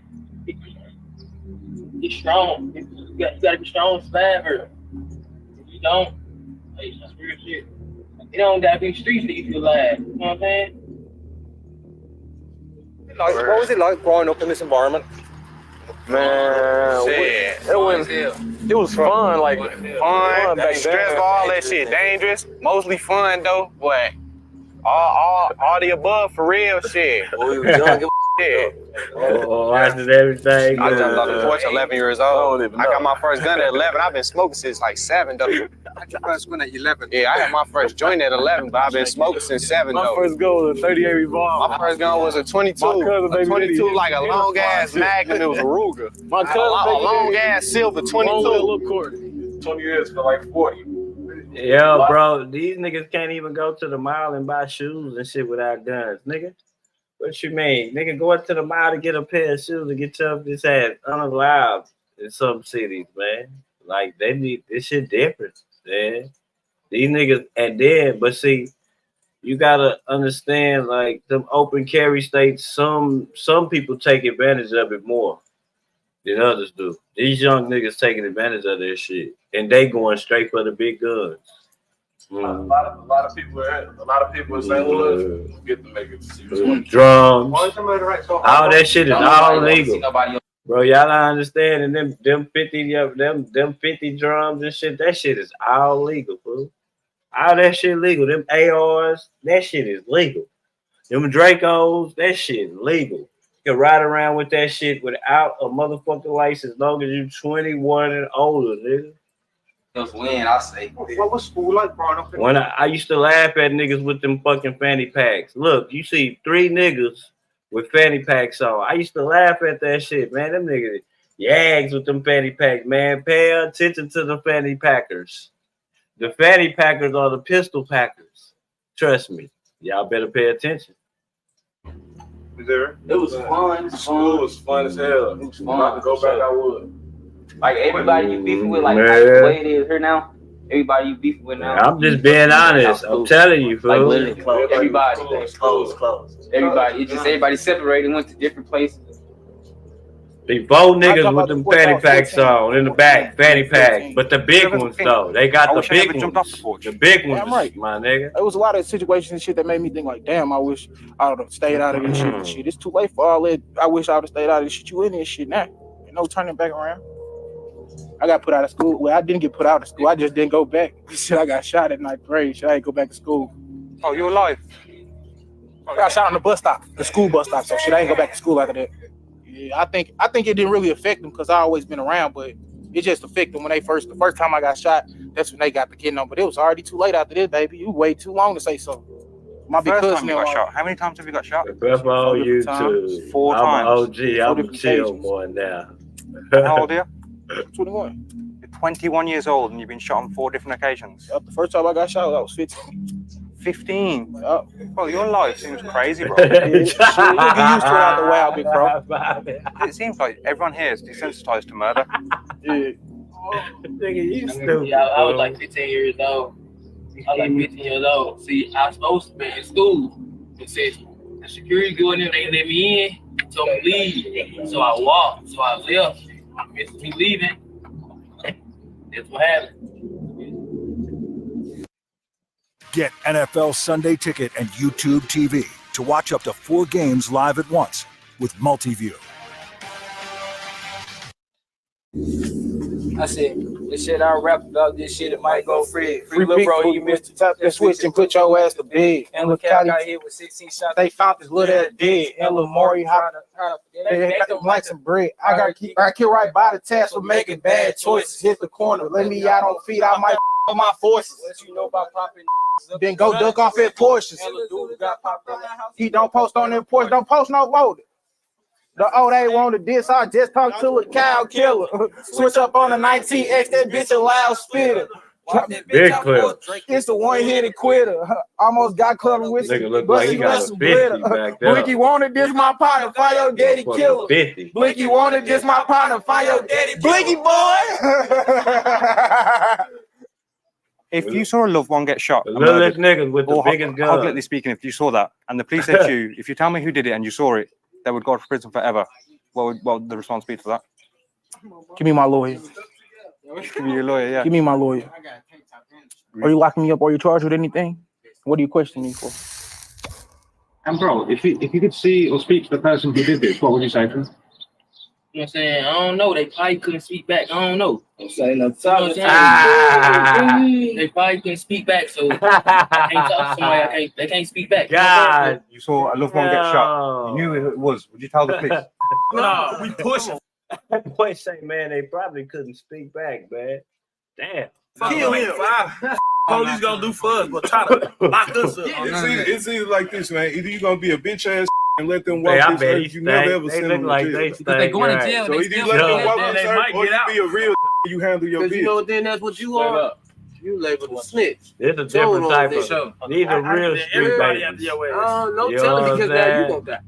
it's strong. You gotta be strong to survive here. If you don't, hey, that's real shit. You don't gotta be in the streets to eat you alive. You know what I'm saying? Like, what was it like growing up in this environment? Man, it was fun, like fun, stressful, all that shit, dangerous, mostly fun though, but all the above for real shit. We was young, yeah. Watching everything. I jumped off the porch at 11 years old. I got my first gun at 11. I've been smoking since like 7 though. I had your first gun at 11. Yeah, I had my first joint at 11, but I've been smoking since 7 though. My first gun was a 38 revolver. My first gun was a 22. My cousin, baby, 22 like a long ass Magnum. It was a Ruger. My cousin, a long ass silver 22. 20 years for like 40. Yeah, bro, these niggas can't even go to the mall and buy shoes and shit without guns, nigga. What you mean? Nigga, going to the mall to get a pair of shoes and get tough this ass unallowed in some cities, man. Like, they need this shit different, man. These niggas, and then, but see, you gotta understand, like, them open carry states, some people take advantage of it more than others do. These young niggas taking advantage of this shit, and they going straight for the big guns. A lot of people in St. Louis get to make it. Drums. All that shit is all legal. Bro, y'all don't understand. And them 50 drums and shit, that shit is all legal, fool. All that shit legal. Them ARs, that shit is legal. Them Dracos, that shit legal. You can ride around with that shit without a motherfucking license as long as you 21 and older, nigga. Just win, I say. What was school like growing up? When I used to laugh at niggas with them fucking fanny packs. Look, you see 3 niggas with fanny packs on. I used to laugh at that shit, man. Them niggas yags with them fanny packs, man. Pay attention to the fanny packers. The fanny packers are the pistol packers. Trust me. Y'all better pay attention. It was fun. School was fun as hell. It was fun. About to go back, I would. Like everybody you beefing with, like Man. the way it is here now. Everybody you beefing with now. I'm just being honest. I'm telling you, fool. Like literally close. Everybody close. Everybody, it's just everybody separated, went to different places. They both niggas with them fanny packs on in the back, fanny pack. But the big ones though, they got the big ones. The big ones, I'm right. my nigga. There was a lot of situations and shit that made me think like, damn, I wish I would have stayed out of this shit and shit. It's too late for all that. I wish I would have stayed out of this shit. You in this shit now. Ain't no turning back around. I got put out of school. Well, I didn't get put out of school. I just didn't go back. Shit, I got shot at ninth grade. Shit, I didn't go back to school. Oh, you alive? I got shot on the bus stop, the school bus stop. So shit, I didn't go back to school after that. Yeah, I think it didn't really affect them because I always been around, but it just affected them when the first time I got shot. That's when they got the kid on. But it was already too late after this, baby. You wait too long to say so. My big cousin got shot. How many times have you got shot? That's on YouTube. 4 I'm times. an OG. I'm a chill boy now. How old are you? 21. You're 21 years old and you've been shot on 4 different occasions. Yep, the first time I got shot, I was 15. 15? Yep. Well, your life seems crazy, bro. You get used to it out the way out, big bro. It seems like everyone here is desensitized to murder. Yeah. Nigga, you stupid. Yeah, I was like 15 years old. I was like 15 years old. See, I was supposed to be in school. It says the security going in, they let me in, told me leave. So I walked, so I left. I missed me leaving. That's what happened. Get NFL Sunday Ticket and YouTube TV to watch up to 4 games live at once with Multiview. I said, this shit I rap about, this shit it might go free. Free little big bro, bro, you missed the tap that switch and put your ass to bed. And look how I got hit with 16 shots. They found this little ass dead. And Lil Maury they got like some bread. I got killed right by the task for making bad choices. Hit the corner, let me out on feet. I might on my forces. Let you know about popping. Then go duck off at Porsches. He don't post on them Porsche. Don't post no vote. The old they wanted this. I just talked to a cow killer. Switch up on the 19X. That bitch a loud spitter. Big clip. It's the one-hitter quitter. Almost got clubbed with Nigga look like he got a 50 back there. Blinky wanted this my partner, find your daddy killer. 50. Blinky wanted this my partner, find your daddy Blinky boy. If you saw a loved one get shot, the littlest niggas with the biggest gun. Hypothetically speaking, if you saw that and the police said to you, if you tell me who did it and you saw it, they would go to prison forever. What would the response be to that? Give me my lawyer. Give me your lawyer, yeah. Give me my lawyer. Are you locking me up? Are you charged with anything? What do you question me for? And bro, if you could see or speak to the person who did this, what would you say to them? You know what I'm saying? I don't know. They probably couldn't speak back. I don't know. I'm saying no talk. They probably couldn't speak back, so I can't talk to somebody. They can't speak back. God, you saw a loved one get shot. You knew who it was. Would you tell the police? No, we pushing. That boy say, man, they probably couldn't speak back, man. Damn. Kill him. Police gonna do for us, but try to lock us up. It's either like this, man. Either you gonna be a bitch ass and let them walk I this bet earth, you never ever send them to jail. They going to jail. So either you let them walk this earth, or you be a real you handle your Because business. you know, then that's what you are. You labeled a snitch. It's a different type of. These are real street babies. No You telling know because what now I'm you gonna die.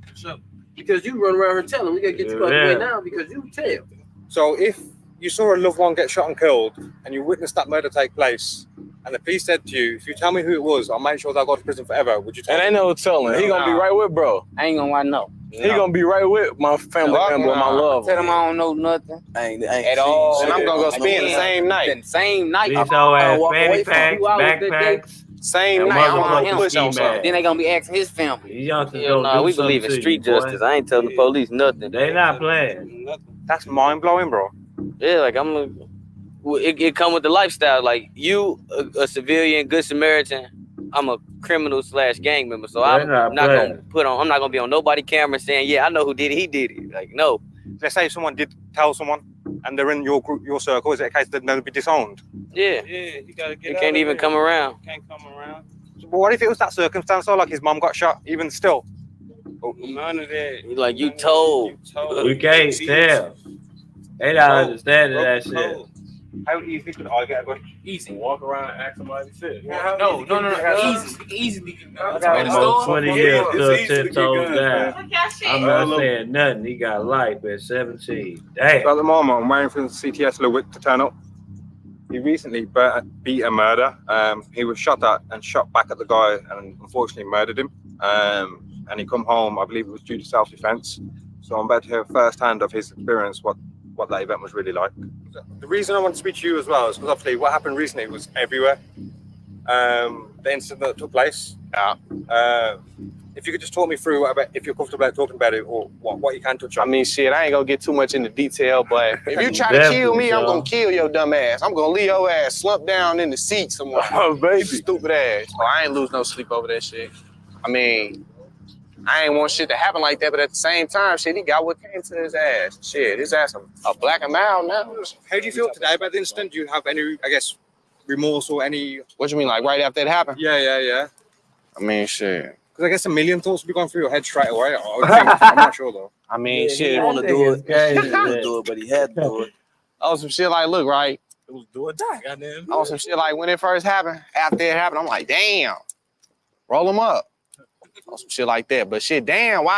Because you run around here telling. We gotta get you out the way now because you tell. So if you saw a loved one get shot and killed and you witnessed that murder take place and the police said to you, if you tell me who it was, I'll make sure they'll go to prison forever, would you tell And ain't no telling. He gonna be right with bro. I ain't gonna lie, no. He gonna be right with my family member, my love. Tell them I don't know nothing. Ain't at all. And I'm gonna go spend the same night. Same night. These whole ass fanny packs, backpacks. Same and night. I'm motherfucking gonna push on ski something. mask. Then they gonna be asking his family. These youngsters Hell gonna no, do we believe in something to street you, boy. justice. I ain't telling the police nothing. They not playing. That's mind blowing, bro. Yeah, like it come with the lifestyle. Like you, a civilian, good Samaritan. I'm a criminal / gang member, so I'm not gonna I'm not gonna be on nobody camera saying, yeah, I know who did it. He did it. Like no. Let's say someone did tell someone, and they're in your group, your circle. Is it a case that they'll be disowned? Yeah. You gotta get. You can't even come around. Can't come around. But what if it was that circumstance, though, like his mom got shot? Even still. None of that. Like you told. We can't tell. They don't understand that shit. How do you think I get a gun? Easy. Walk around and ask somebody to sit. No. Easy. Almost 20 years to It's easy to 10 get toes guns, down. I'm not saying nothing. He got life at 17. Damn. So at the moment, I'm waiting for the CTS Lewick to turn up. He recently beat a murder. He was shot at and shot back at the guy and unfortunately murdered him. And he come home, I believe it was due to self-defense. So I'm about to hear firsthand of his experience, what that event was really like. The reason I want to speak to you as well is because obviously what happened recently was everywhere. The incident that took place. If you could just talk me through if you're comfortable about talking about it or what you can touch on. I mean, shit, I ain't gonna get too much into detail, but if you try to kill me, I'm gonna kill your dumb ass. I'm gonna leave your ass slumped down in the seat somewhere. Oh, baby. Stupid ass. Oh, I ain't lose no sleep over that shit. I mean, I ain't want shit to happen like that, but at the same time, shit, he got what came to his ass. Shit, his ass a black and mild now. How do you feel today about the incident? Do you have any, I guess, remorse or any... What you mean, like right after it happened? Yeah. I mean, shit. Because I guess a million thoughts would be going through your head straight away. I would think. I'm not sure, though. I mean, Yeah, shit. he wanna do it. He didn't want to do it, but he had to do it. Oh, some shit like, look, right? It was do or die, goddamn. Oh, some shit like when it first happened, after it happened, I'm like, damn, roll them up. Oh, some shit like that. But shit, damn, now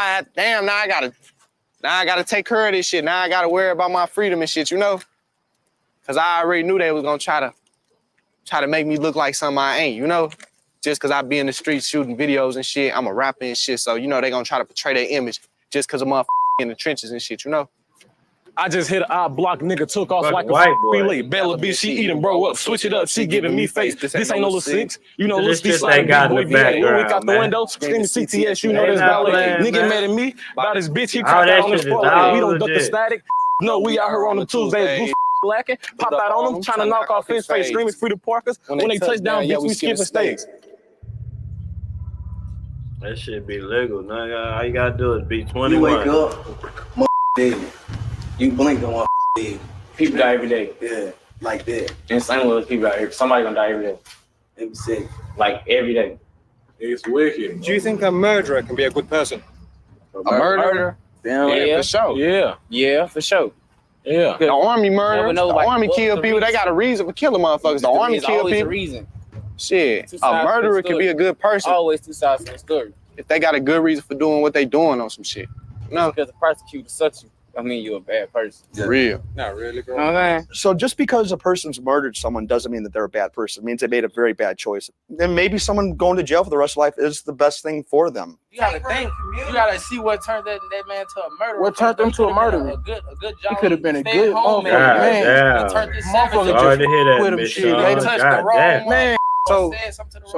I gotta take care of this shit. Now I gotta worry about my freedom and shit, you know? Cause I already knew they was gonna try to make me look like something I ain't, you know? Just cause I be in the streets shooting videos and shit, I'm a rapper and shit, so you know they gonna try to portray their image just cause I'm in the trenches and shit, you know? I just hit an eye block, nigga took off Fucking like a white boy. relay. Bella bitch, she eating bro up, switch it up, she giving me face. This ain't no little six, you know, This let's shit they got in the background, out the man. window, screaming CTS, you know They that's not valet. playing, Nigga man. mad at me about his bitch, he All cracked that out on the shit is sport. all We don't duck the legit. static. No, we out here on the Tuesdays. lacking. Pop out on them, trying to knock off his face, screaming free to Parkers. When they touch down, bitch, we skipping states. That shit be legal. Now all you gotta do is be 21. You wake up, dead. You blink and one dead. People die every day. Yeah, like that. In St. Louis, people die. Somebody gonna die every day. Every second. Like every day. It's wicked. Do you think a murderer can be a good person? A murderer? Yeah, for sure. Yeah, for sure. Yeah. The army murder. The like, army kill people. They got a reason for killing motherfuckers. The army There's kill always people. a reason. Shit. Two A sides to murderer the could be a good person. Always two sides to the story. If they got a good reason for doing what they doing on some shit. No. Because the prosecutor sucks you. I mean, you're a bad person. Real. Not really, bro. Okay. So just because a person's murdered someone doesn't mean that they're a bad person. It means they made a very bad choice. And maybe someone going to jail for the rest of life is the best thing for them. You gotta think. You gotta see what turned that man to a murderer. What turned him to a murderer? A good He job. could have been a good motherfucker, God man. damn. Motherfucker Sorry to hear that, quit him Miss shit. Sean. They touched the God wrong damn. man. So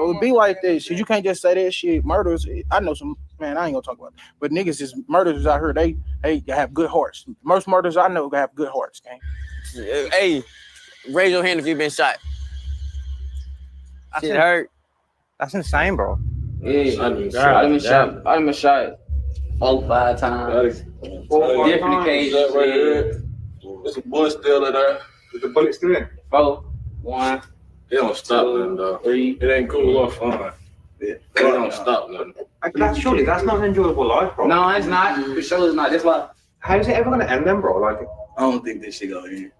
it be like this. Shit, you can't just say that shit. Murders. I know some man. I ain't gonna talk about it. But niggas is murderers out here. They have good hearts. Most murderers I know have good hearts. Gang. Hey, raise your hand if you've been shot. Shit hurt. That's insane, bro. Yeah, I've been shot 4-5 times. Different occasions. Right here. There's a bullet still in there. Is the bullet still in? 4, 1. They don't stop nothing, though. 3. It ain't cool or fun. They don't stop nothing. Surely that's not an enjoyable life, bro. No, it's not. For sure it's not. That's why. How's it ever gonna end then, bro? Like, I don't think this shit gonna end.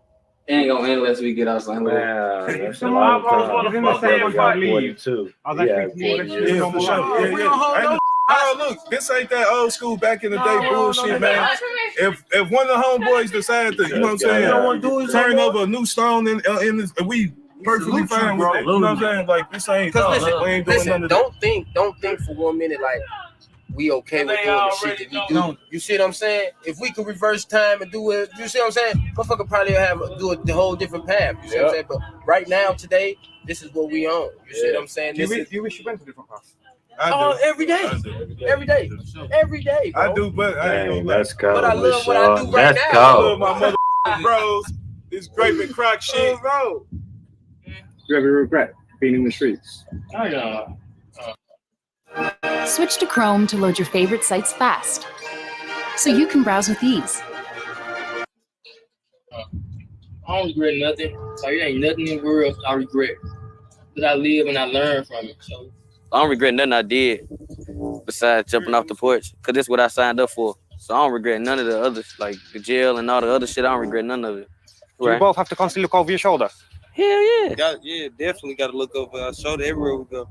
It ain't gonna end unless we get out something. Yeah, that's a long time. My brother got 42. Yeah, 40 years. Yeah, for sure. Yeah. Oh, look, this ain't that old school back in the day bullshit, man. If one of the homeboys decide to, you know what I'm saying, turn over a new stone in this, we perfectly fine with it. You know what I'm saying? Like, this ain't, we ain't doing none of that. Don't think for 1 minute like we okay with doing the shit that we do. You see what I'm saying? If we could reverse time and do it, you see what I'm saying? Motherfucker probably do a whole different path. You see what I'm saying? But right now, today, this is what we own. You see what I'm saying? do you wish you went a different path? Every day. Every day. Every day, bro. I do, but I ain't gonna lie. Let's go. But I love what I do right Let's now. I go. love my mother bros. This grape and crack shit. Bro. Do you ever regret being in the streets? Oh, yeah. Switch to Chrome to load your favorite sites fast, so you can browse with ease. I don't regret nothing. So it ain't nothing in the world I regret. Because I live and I learn from it. So I don't regret nothing I did besides jumping off the porch, because that's what I signed up for. So I don't regret none of the others, like the jail and all the other shit. I don't regret none of it. Do you both have to constantly look over your shoulder? Hell yeah. Yeah, definitely got to look over our shoulder everywhere we go.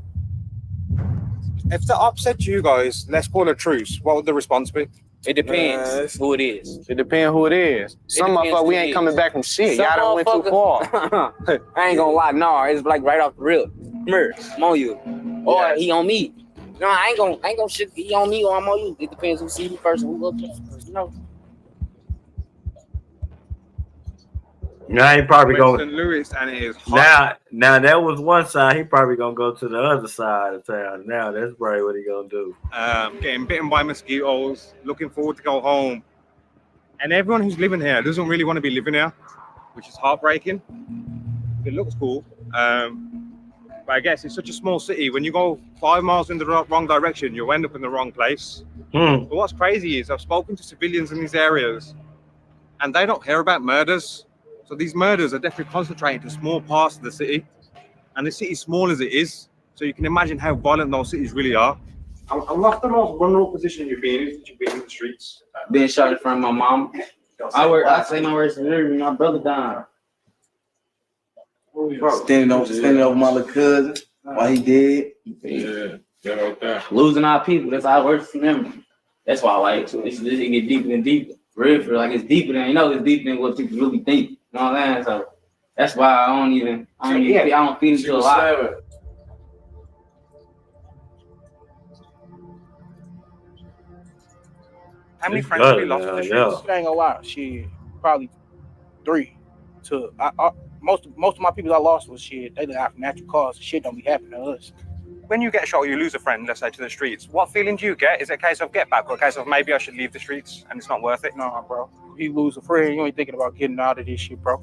If the op said to you guys, let's call a truce, what would the response be? It depends who it is. It depends who it is. Some depends motherfucker, who we it ain't is. coming back from shit. Some Y'all done went too far. I ain't gonna lie, no, it's like right off the rip. Murder, I'm on you. Or he on me. No, I ain't gonna shit. He on me or I'm on you. It depends who see me first and who up first, you know. Now he probably Winston going Lewis, and it is hot. now that was one side. He probably gonna go to the other side of town. Now that's probably what he gonna do. Getting bitten by mosquitoes, looking forward to go home. And everyone who's living here doesn't really want to be living here, which is heartbreaking. It looks cool. But I guess it's such a small city. When you go 5 miles in the wrong direction, you'll end up in the wrong place. But what's crazy is I've spoken to civilians in these areas, and they don't hear about murders. So these murders are definitely concentrated to small parts of the city. And the city's small as it is, so you can imagine how violent those cities really are. And what's the most vulnerable position you've been in since you've been in the streets? Being shot in front of my mom. I say my worst injury, my brother died. Standing over my little cousin while he dead. Losing our people, that's our worst memory. That's why like this get deeper and deeper. Real for like it's deeper than it's deeper than what people really think. You know what I'm saying? So that's why I don't feel into a lot. How many friends have we lost in the streets? I ain't gonna lie, shit, probably 3. Most of my people I lost was shit. They have natural causes. Shit don't be happening to us. When you get shot or you lose a friend, let's say, to the streets, what feeling do you get? Is it a case of get back or a case of maybe I should leave the streets and it's not worth it? No, bro. If you lose a friend, you ain't thinking about getting out of this shit, bro.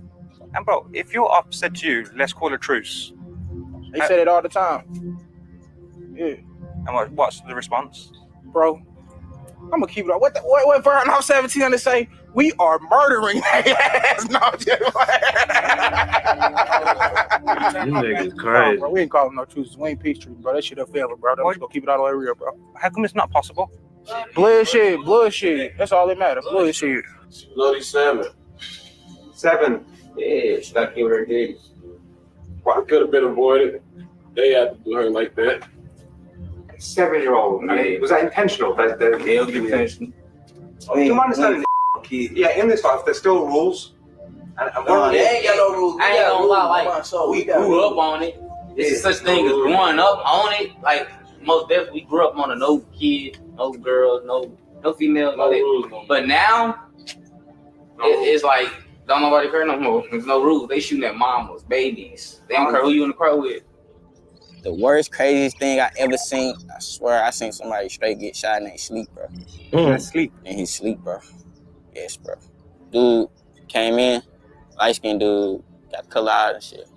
And bro, if your op said to you, let's call a truce. They said it all the time. Yeah. And what's the response? Bro, I'm gonna keep it up. What Vernon off 1700 say? We are murdering their ass. No, I'm just You niggas crazy. Bro, we ain't calling no truces. We ain't peace treaty, bro. That shit up forever, bro. Let's go keep it all the way real, bro. How come it's not possible? Bullshit. That's all that matters. Bullshit. Bloody 7. 7. Yeah, stuck in her head. Well, could have been avoided. They had to do her like that. 7-year-old. I mean, was that intentional? Yeah, it was intentional. Do you understand? Yeah, in this life, there's still rules. And They ain't got no rules. I ain't gonna lie, like, we grew up on it. It's such thing as growing up on it. Like, most definitely we grew up on a no kid, no girls, no females, no rules. But now, it's like, don't nobody care no more. There's no rules. They shooting at mamas, babies. They don't care who you in the crowd with. The worst, craziest thing I ever seen, I swear I seen somebody straight get shot and they sleep, bro. Sleep? And he sleep, bro. Yes, bro. Dude came in, light-skinned dude, got color out and shit.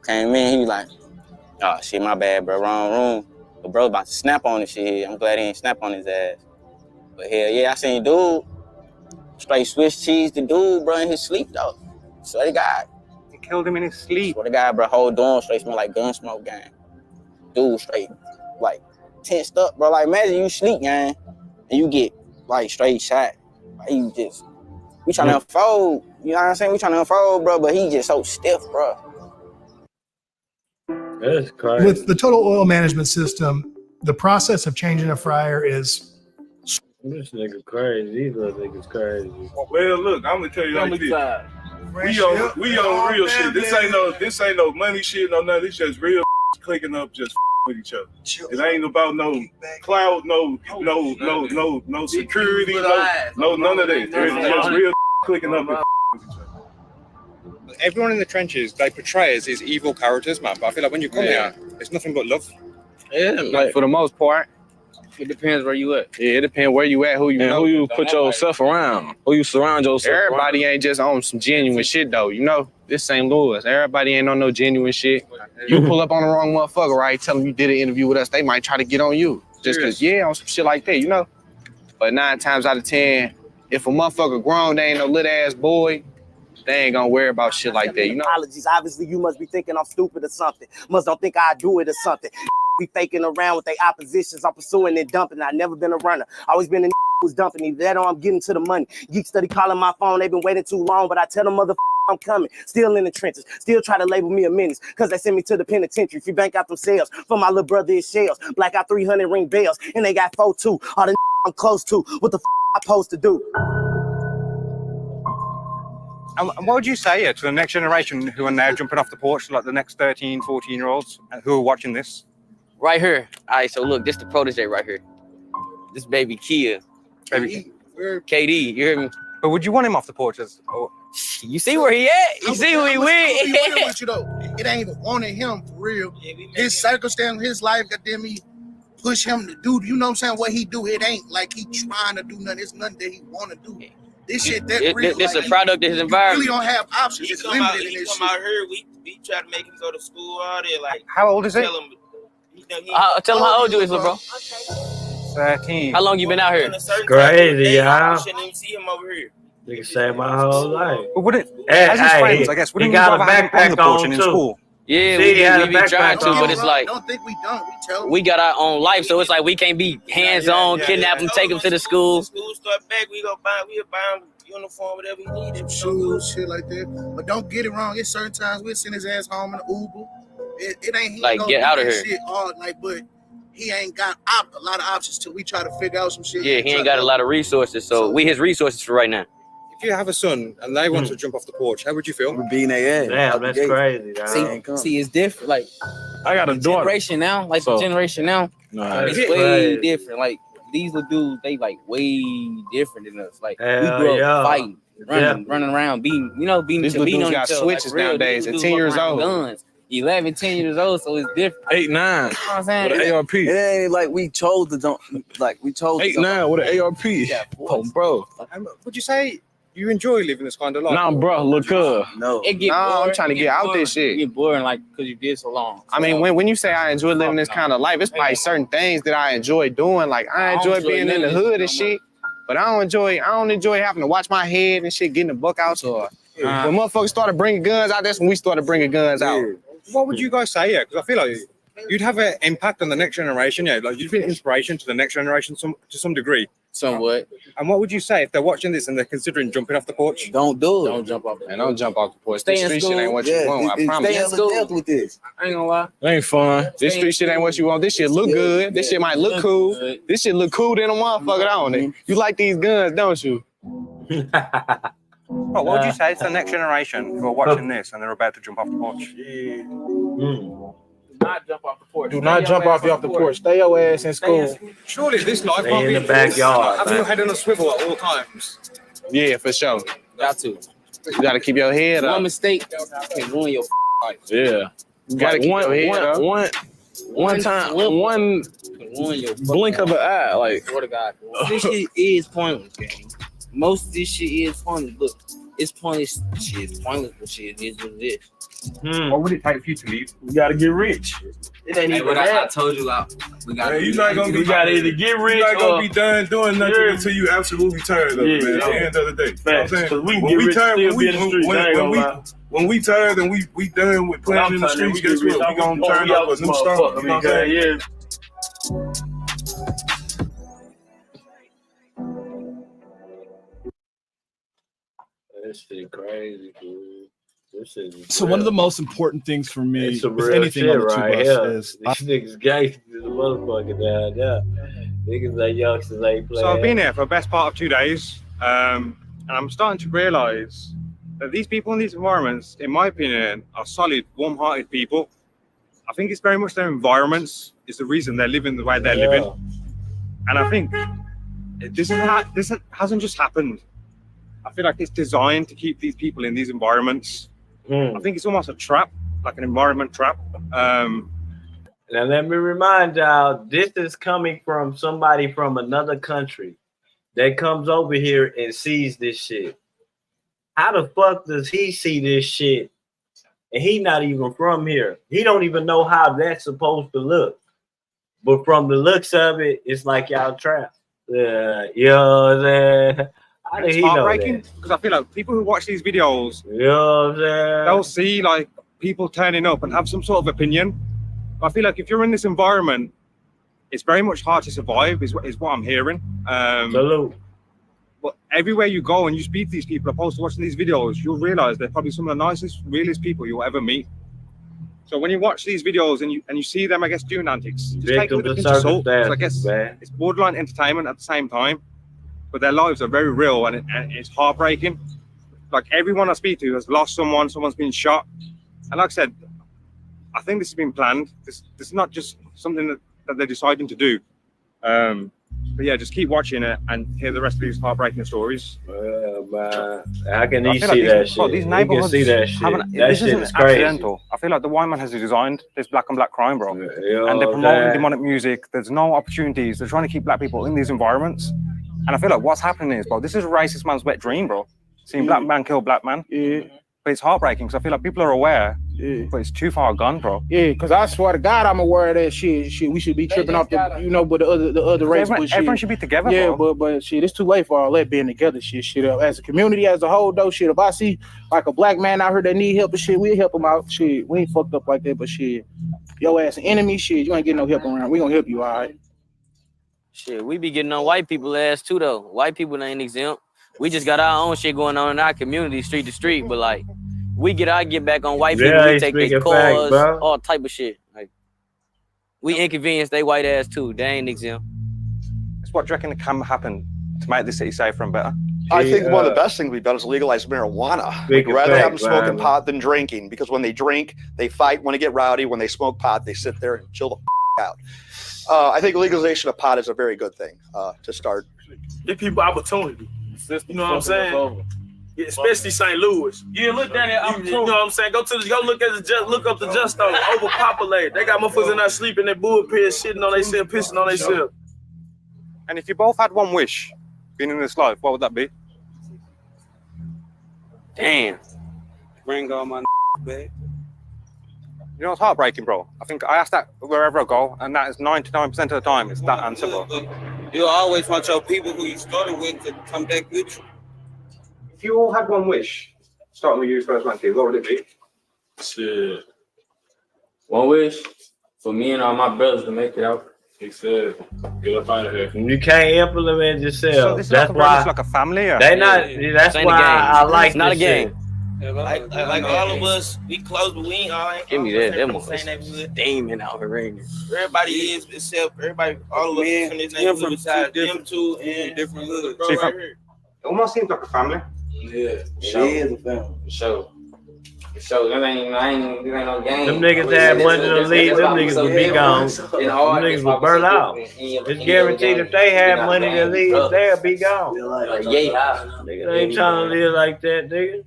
Came in, he was like, oh, shit, my bad, bro, wrong room. But bro about to snap on his shit. I'm glad he ain't snap on his ass. But hell yeah, I seen dude straight Swiss cheese the dude, bro, in his sleep, though. Swear to God. He killed him in his sleep. Swear to God, bro, whole dorm straight smell like gun smoke, gang. Dude straight, like, tensed up, bro. Like, imagine you sleep, gang, and you get, like, straight shot. Like, you just, we trying to unfold, you know what I'm saying? We trying to unfold, bro, but he just so stiff, bro. That's crazy. With the total oil management system, the process of changing a fryer is. This nigga crazy. These little niggas crazy. Well, look, I'm gonna tell you like this. We on real shit. This ain't no money shit, no nothing. It's just real clicking up, just with each other. It ain't about no cloud, no security, no none of that. It's just real clicking up. Everyone in the trenches, they portray us as evil characters, man. But I feel like when you come here, it's nothing but love. Yeah, like for the most part. It depends where you at. Yeah, it depends where you at, who you know. Who you put yourself around, who you surround yourself. Everybody ain't just on some genuine shit though, you know. This St. Louis, everybody ain't on no genuine shit. You pull up on the wrong motherfucker, right? Tell them you did an interview with us, they might try to get on you just cause on some shit like that, you know. But 9 times out of 10, if a motherfucker grown, they ain't no little ass boy, they ain't gonna worry about shit like that, you know. Apologies. Obviously, you must be thinking I'm stupid or something. Must don't think I do it or something. Be faking around with their oppositions. I'm pursuing and dumping. I've never been a runner. Always been a who's dumping me. That or I'm getting to the money. Geek study calling my phone. They've been waiting too long, but I tell them I'm coming. Still in the trenches. Still try to label me a menace because they send me to the penitentiary. If you bank out them sales for my little brother is shells. Black out 300 ring bells and they got 4-2. All the I'm close to. What the I supposed to do? And what would you say to the next generation who are now jumping off the porch, like the next 13, 14-year-olds who are watching this? Right here. All right, so look, this the protege right here. This baby Kia. Baby KD, you hear me? But would you want him off the porches? You see where he at? You see who he with? With you though. It ain't even wanting him for real. His circumstance, his life, goddamn me, push him to do, you know what I'm saying, what he do. It ain't like he trying to do nothing. It's nothing that he want to do. This shit that real. This like, a product of his environment. You really don't have options. It's limited in this shit. Come out here, we try to make him go to school all day. Like, how old is he? Tell him how old you is, little bro. 13. How long you been out here? Crazy, y'all. I shouldn't even see him over here. Nigga saved my whole life. But would it, as his friends, I guess, he wouldn't got you a rather have him on backpack the porch on and in too. school? Yeah, See, we be trying to, but it's like don't think we done. We tell we got our own life, so it's like we can't be hands-on, kidnap him, take him to the school. School start back, we'll buy him uniform, whatever he need. Shoes, shit like that. But don't get it wrong. It's certain times we'll send his ass home in an Uber. It ain't he like get out of here. Shit hard, like, but he ain't got a lot of options till we try to figure out some shit. Yeah, he ain't got a lot of resources, so we his resources for right now. If you have a son and they want to jump off the porch, how would you feel? We're beating their ass. Damn, that's crazy. See, it's different. Like, I got a daughter. Generation now, like the generation now, it's way different. Like these little dudes, they like way different than us. Like we grew up fighting, running around, beating These little dudes got switches nowadays at 10 years old. Guns. 11, 10 years old, so it's different. 8, 9 You know what I'm saying? with an ARP. It ain't like we chose to jump. Like we chose 8, 9 with an ARP. Yeah, oh, bro. Would you say You enjoy living this kind of life? Nah, bro, look up. No. It get Nah, boring. I'm trying to get out this shit. It get boring like because you did so long. I mean, when you say I enjoy living this kind of life, it's probably certain things that I enjoy doing. Like I enjoy being in the hood and shit, but I don't enjoy having to watch my head and shit, getting the buck out. So when motherfuckers started bringing guns out, that's when we started bringing guns out. What would you guys say? Yeah, because I feel like you'd have an impact on the next generation. Yeah, like you'd be an inspiration to the next generation to some degree. Somewhat. And what would you say if they're watching this and they're considering jumping off the porch? Don't do it. Don't jump off. Man, don't jump off the porch. Stay This in street school. shit ain't what you want. I promise. Stay in school with this. I ain't gonna lie. It ain't fun. This street shit ain't what you want. This shit look good. This shit might look cool. This shit look cool than a motherfucker, don't it? You like these guns, don't you? What would you say to the next generation who are watching this and they're about to jump off the porch? Do not jump off the porch. Do not jump off the porch. Stay your ass in school. Surely this life Stay can't in be the backyard, having your man. head on a swivel at all times. Yeah, for sure. Got to. You gotta keep your head up. One mistake can ruin your life. Yeah. You gotta keep your head up. One time, one blink of an eye, like. Swear to God. This shit is pointless, gang. Most of this shit is pointless. Look, it's pointless. Shit is pointless, but shit is what it is. What would it take for you to leave? We gotta get rich. It ain't even I that. told you, we got. You're not gonna be. We gotta either get rich You're not gonna or be done doing nothing until you absolutely tired of it, man. At the end of the day, you know what I'm saying? We can get rich, still be in the streets. I ain't gonna lie. When we tired and we done with playing in the streets, guess what? We gonna turn up a new star. You know what I'm saying? Yeah. This shit crazy, dude. This shit is So one of the most important things for me, it's some with real anything shit on the right two here. bus, is These niggas gangsters is a motherfucker down there. Niggas like youngsters ain't playing. So I've been here for the best part of 2 days, and I'm starting to realise that these people in these environments, in my opinion, are solid, warm-hearted people. I think it's very much their environments is the reason they're living the way they're living. And I think this hasn't just happened. I feel like it's designed to keep these people in these environments. I think it's almost a trap, like an environment trap. Now let me remind y'all, this is coming from somebody from another country that comes over here and sees this shit. How the fuck does he see this shit? And he not even from here. He don't even know how that's supposed to look. But from the looks of it, it's like y'all trapped. You know what I'm saying? How did It's he know heartbreaking that? because I feel like people who watch these videos, you know what I'm saying? they'll see like people turning up and have some sort of opinion. I feel like if you're in this environment, it's very much hard to survive, is what I'm hearing. Salute. But everywhere you go and you speak to these people, opposed to watching these videos, you'll realize they're probably some of the nicest, realest people you'll ever meet. So when you watch these videos and you see them, I guess, doing antics, just take it with a pinch of salt. I guess it's borderline entertainment at the same time, but their lives are very real and it's heartbreaking. Like everyone I speak to has lost someone, someone's been shot. And like I said, I think this has been planned. This is not just something that they're deciding to do. But yeah, just keep watching it and hear the rest of these heartbreaking stories. Man, how can I he feel see like that these, shit? These He neighborhoods can see that shit. That this shit isn't is crazy. accidental. I feel like the white man has designed this black on black crime, bro. You know and they're what I'm promoting saying? demonic music. There's no opportunities. They're trying to keep black people in these environments. And I feel like what's happening is, bro, this is a racist man's wet dream, bro. Seeing black man kill black man. Yeah. But it's heartbreaking because I feel like people are aware, but it's too far gone, bro. Yeah, because I swear to God, I'm aware of that shit. We should be tripping off the, but the other race. Everyone should be together, yeah, bro. but shit, it's too late for all that being together. Shit. As a community, as a whole, though, shit. If I see like a black man out here that need help and shit, we help him out. Shit, we ain't fucked up like that, but shit, your ass an enemy, shit, you ain't getting no help around. We gonna help you, all right? Shit, we be getting on white people ass too, though. White people ain't exempt. We just got our own shit going on in our community, street to street, but like. We get back on white people. We take their cars, all type of shit. Like we inconvenience they white ass too. They ain't exempt. It's what do you reckon can happen to make the city safer and better? I think one of the best things we've done is legalize marijuana. We'd rather have them smoking pot than drinking, because when they drink, they fight, want to get rowdy. When they smoke pot, they sit there and chill the out. I think legalization of pot is a very good thing to start. Give people opportunity. You know what I'm saying? Yeah, especially St. Louis. Yeah, look down there. You know what I'm saying? Go up the Just Stone. Overpopulated. They got motherfuckers in there sleeping in bullpen, shitting on themselves, pissing on themselves. And if you both had one wish, being in this life, what would that be? Damn. Bring all my back. You know, it's heartbreaking, bro. I think I ask that wherever I go, and that is 99% of the time. It's that answer, bro. You always want your people who you started with to come back with you. If you all had one wish, starting with you first, Ranty, what would it be? Shit. One wish for me and all my brothers to make it out. He said, get up out of here. You can't implement yourself. So this is that's like very why much like a family. Or? they not. That's This why ain't a game. I like It's not this a game. shit. Like all of us, we close, but we ain't all. Give me that. Them same neighborhood. demon out here, ain't it? Everybody is except everybody. All of us from this neighborhood besides them two and different hoods. Bro, right here. It almost seems like a family. Yeah, She is a family. For sure. For sure. That ain't no game. Them niggas had money to leave. Them niggas would be gone. Them niggas would burn out. It's guaranteed if they had money to leave, they'll be gone. Nigga ain't trying to live like that, nigga.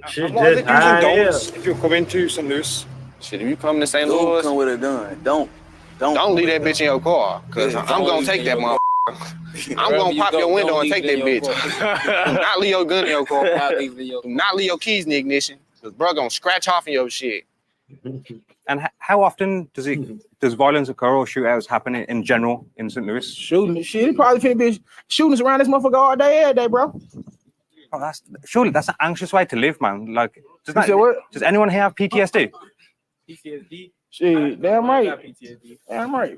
Shit What are the just do's high and as don'ts if you're coming to St. Louis? Shit, if you come to St. Don't Louis, come with a gun. Don't leave that bitch in your car, cause I'm gonna take that motherfucker. I'm gonna pop your window and take that bitch. Do not leave your gun in your car. Do not leave your keys in the ignition, cause bro gonna scratch off in your shit. And how often does violence occur or shootouts happen in general in St. Louis? Shooting shit. He probably finna be shooting us around this motherfucker all day, every day, bro. Oh, surely that's an anxious way to live, man. Like, what? Does anyone here have PTSD? PTSD. Shit, damn right. Damn right.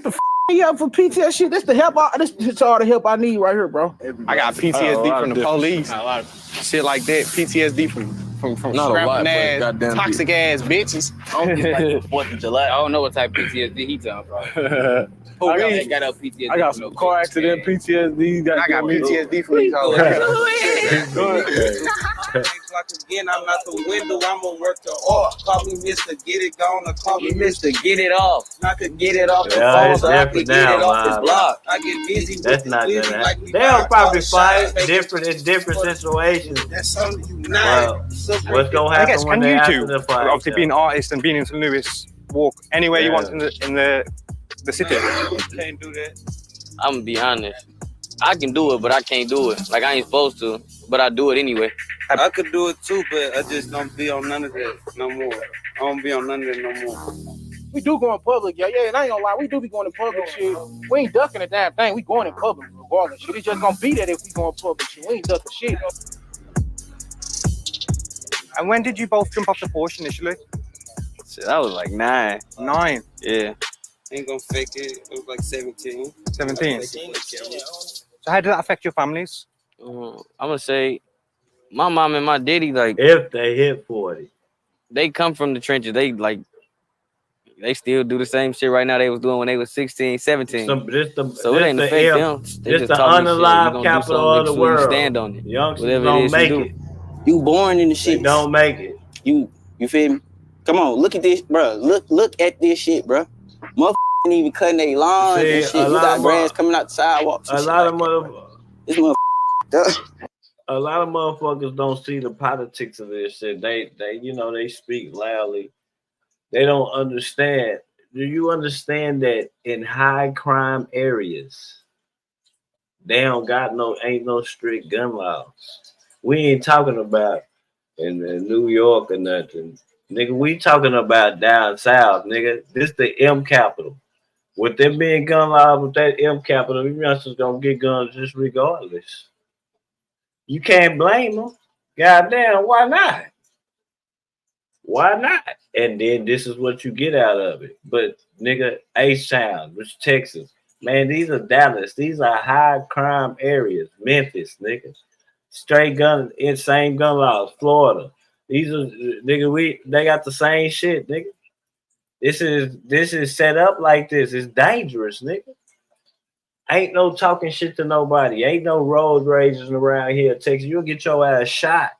The you have for PTSD shit. This the help. This is all the help I need right here, bro. I got PTSD from the police. Shit like that. PTSD from scrapping ass, toxic ass bitches. Fourth of July. I don't know what type of PTSD he talking about. I got up PTSD. I got some car accident PTSD. I got PTSD from these hoes. Again, I'm out the window. I'ma work the off. Call me Mr. Get It Gone, or call me Mr. Get It Off. I could get it off the Yeah, phone, it's so I different could get it now, off this man. block. I get busy. That's with not the gonna like happen. we They'll buy probably cars, fight make different in different situations. That's something you Well, what's gonna I guess, happen when can they you after two, the fight? obviously being artists and being in St. Louis, walk anywhere you want in the city? Can't do that. I'm gonna be honest. I can do it, but I can't do it. Like I ain't supposed to, but I do it anyway. I could do it too, but I just don't be on none of that no more. I don't be on none of that no more. We do go in public, yeah, and I ain't gonna lie, we do be going in public shit. We ain't ducking a damn thing. We going in public regardless. Shit, it's just gonna be that if we go in public shit. We ain't ducking shit. And when did you both jump off the Porsche initially? Shit, I was like 9. 9? Yeah. Ain't gonna fake it. It was like 17. 17. So how did that affect your families? I'm gonna say, my mom and my daddy, like, if they hit 40, they come from the trenches. They still do the same shit right now they was doing when they was 16, 17. So it ain't affect them. They just the taught me shit. You unalive gonna do capital of something, the nigga, so you world. stand on it. Youngsters Whatever don't it is make you it. You born in the shit. Don't make it. You feel me? Come on, look at this, bro. Look at this shit, bro. Motherfuckers ain't even cutting their lawns and shit. You got grass coming out the sidewalks. A lot of motherfuckers. This motherfucker. A lot of motherfuckers don't see the politics of this shit. They they speak loudly. They don't understand. Do you understand that in high crime areas, they ain't no strict gun laws? We ain't talking about in New York or nothing. Nigga, we talking about down south, nigga. This the M capital. With them being gun laws, with that M capital, you youngsters gonna get guns just regardless. You can't blame them. Goddamn, why not? Why not? And then this is what you get out of it. But nigga, H-Town, which is Texas, man, these are Dallas. These are high crime areas. Memphis, nigga. Straight gun, insane gun laws. Florida. These are nigga, they got the same shit, nigga. This is set up like this. It's dangerous, nigga. Ain't no talking shit to nobody. Ain't no road rages around here, Texas. You'll get your ass shot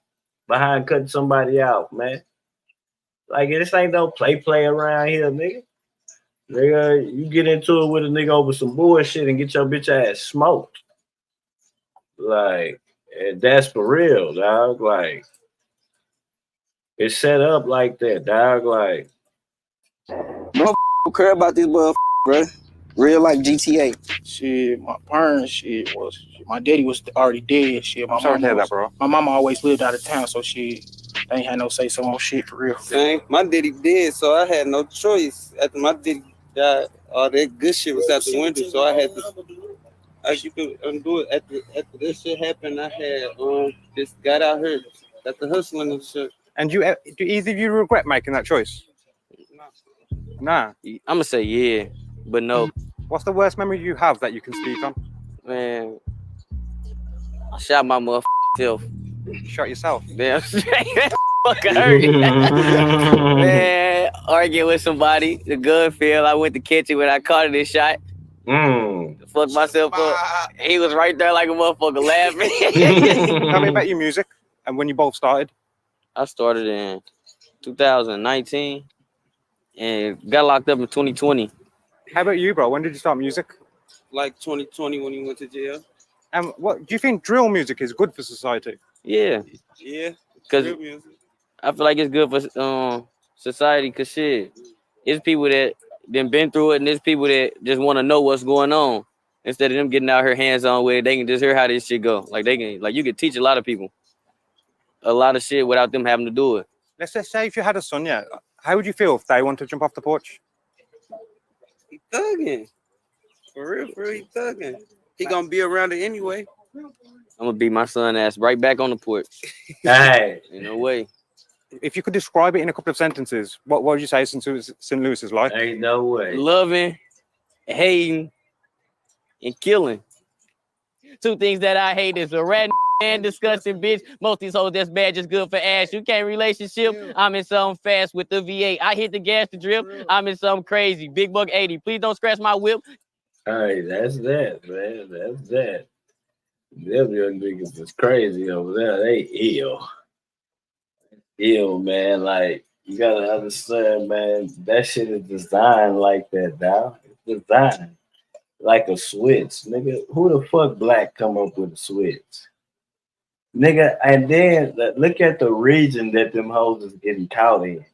behind cutting somebody out, man. Like, this ain't no play around here, nigga. Nigga, you get into it with a nigga over some bullshit and get your bitch ass smoked. Like, and that's for real, dog. Like, it's set up like that, dog. Like, Bro, don't care about this motherfucker, bro. Real life GTA. Shit, my parents, shit was my daddy was already dead. Shit, I'm sorry to hear that, bro. My mama always lived out of town, so she they ain't had no say so on shit for real. Same. My daddy did, so I had no choice. After my daddy died, all that good shit was out the window, so I had to. As you could undo it after this shit happened, I had just got out here, got the hustling and shit. And do either of you regret making that choice? Nah. I'm gonna say yeah, but no. What's the worst memory you have that you can speak on? Man, I shot my motherfucking self. Shot yourself? Damn straight. Fuck, I heard it. Man, arguing with somebody, the gun fell. I went to catch it when I caught it and shot. Fucked myself up. He was right there like a motherfucker laughing. Tell me about your music and when you both started. I started in 2019 and got locked up in 2020. How about you, bro? When did you start music? Like 2020 when he went to jail. And what do you think drill music is good for society? Yeah. Yeah. Because I feel like it's good for society because shit, it's people that then been through it and there's people that just want to know what's going on. Instead of them getting out here hands on with it, they can just hear how this shit go. Like you can teach a lot of people a lot of shit without them having to do it. Let's just say if you had a son, yeah, how would you feel if they want to jump off the porch? He thugging. For real, he thugging. He gonna be around it anyway. I'm gonna beat my son ass right back on the porch. Hey, in no way. If you could describe it in a couple of sentences, what would you say St. Louis is like? Ain't no way. Loving, hating, and killing. Two things that I hate is a rat and disgusting bitch. Most of these hoes that's bad, just good for ass. You can't relationship. I'm in something fast with the V8. I hit the gas to drip. I'm in something crazy. Big buck 80. Please don't scratch my whip. All right, that's that, man. That's that. Them young niggas is crazy over there. They ill, man. Like, you gotta understand, man, that shit is designed like that, dog. It's designed like a switch. Nigga, who the fuck black come up with a switch? Nigga, and then look at the region that them hoes is getting caught in.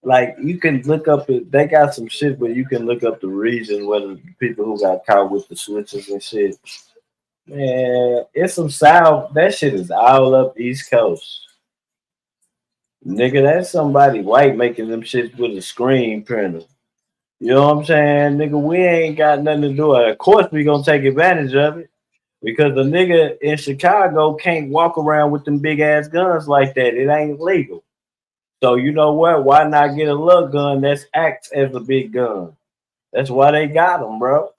Like, you can look up, they got some shit where you can look up the region where the people who got caught with the switches and shit. Man, it's some South, that shit is all up East Coast. Nigga, that's somebody white making them shit with a screen printer. You know what I'm saying? Nigga, we ain't got nothing to do with it. Of course, we gonna take advantage of it because the nigga in Chicago can't walk around with them big ass guns like that. It ain't legal. So you know what? Why not get a little gun that acts as a big gun? That's why they got them, bro.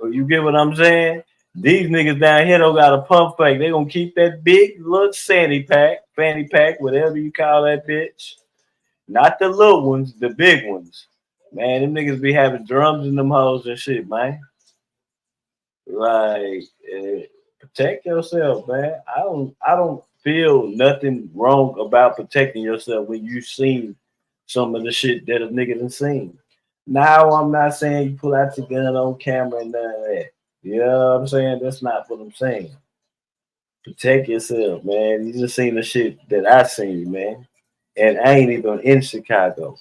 You get what I'm saying? These niggas down here don't got a pump fake. They gonna keep that big little fanny pack, whatever you call that bitch. Not the little ones, the big ones. Man, them niggas be having drums in them hoes and shit, man. Like, protect yourself, man. I don't feel nothing wrong about protecting yourself when you seen some of the shit that a nigga done seen. Now, I'm not saying you pull out your gun on camera and none of that. You know what I'm saying? That's not what I'm saying. Protect yourself, man. You just seen the shit that I seen, man. And I ain't even in Chicago.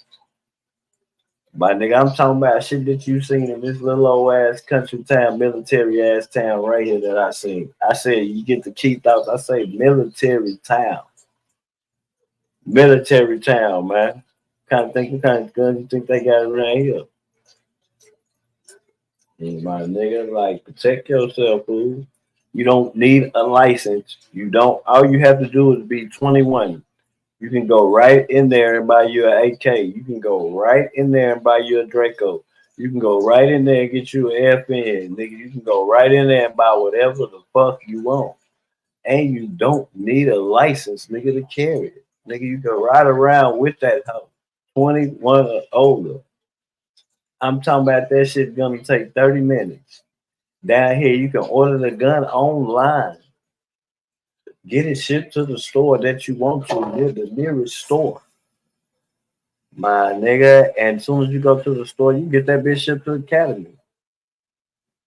My nigga, I'm talking about shit that you seen in this little old ass country town, military ass town right here that I seen. I said you get the key thoughts. I say military town. Military town, man. What kind of guns you think they got around here? My nigga, like, protect yourself, fool. You don't need a license. All you have to do is be 21. You can go right in there and buy you an AK. You can go right in there and buy you a Draco. You can go right in there and get you an FN, nigga. You can go right in there and buy whatever the fuck you want. And you don't need a license, nigga, to carry it. Nigga, you can ride around with that hoe. 21 or older. I'm talking about that shit gonna take 30 minutes. Down here, you can order the gun online. Get it shipped to the store that you want to, near the nearest store. My nigga, and as soon as you go to the store, you get that bitch shipped to the academy.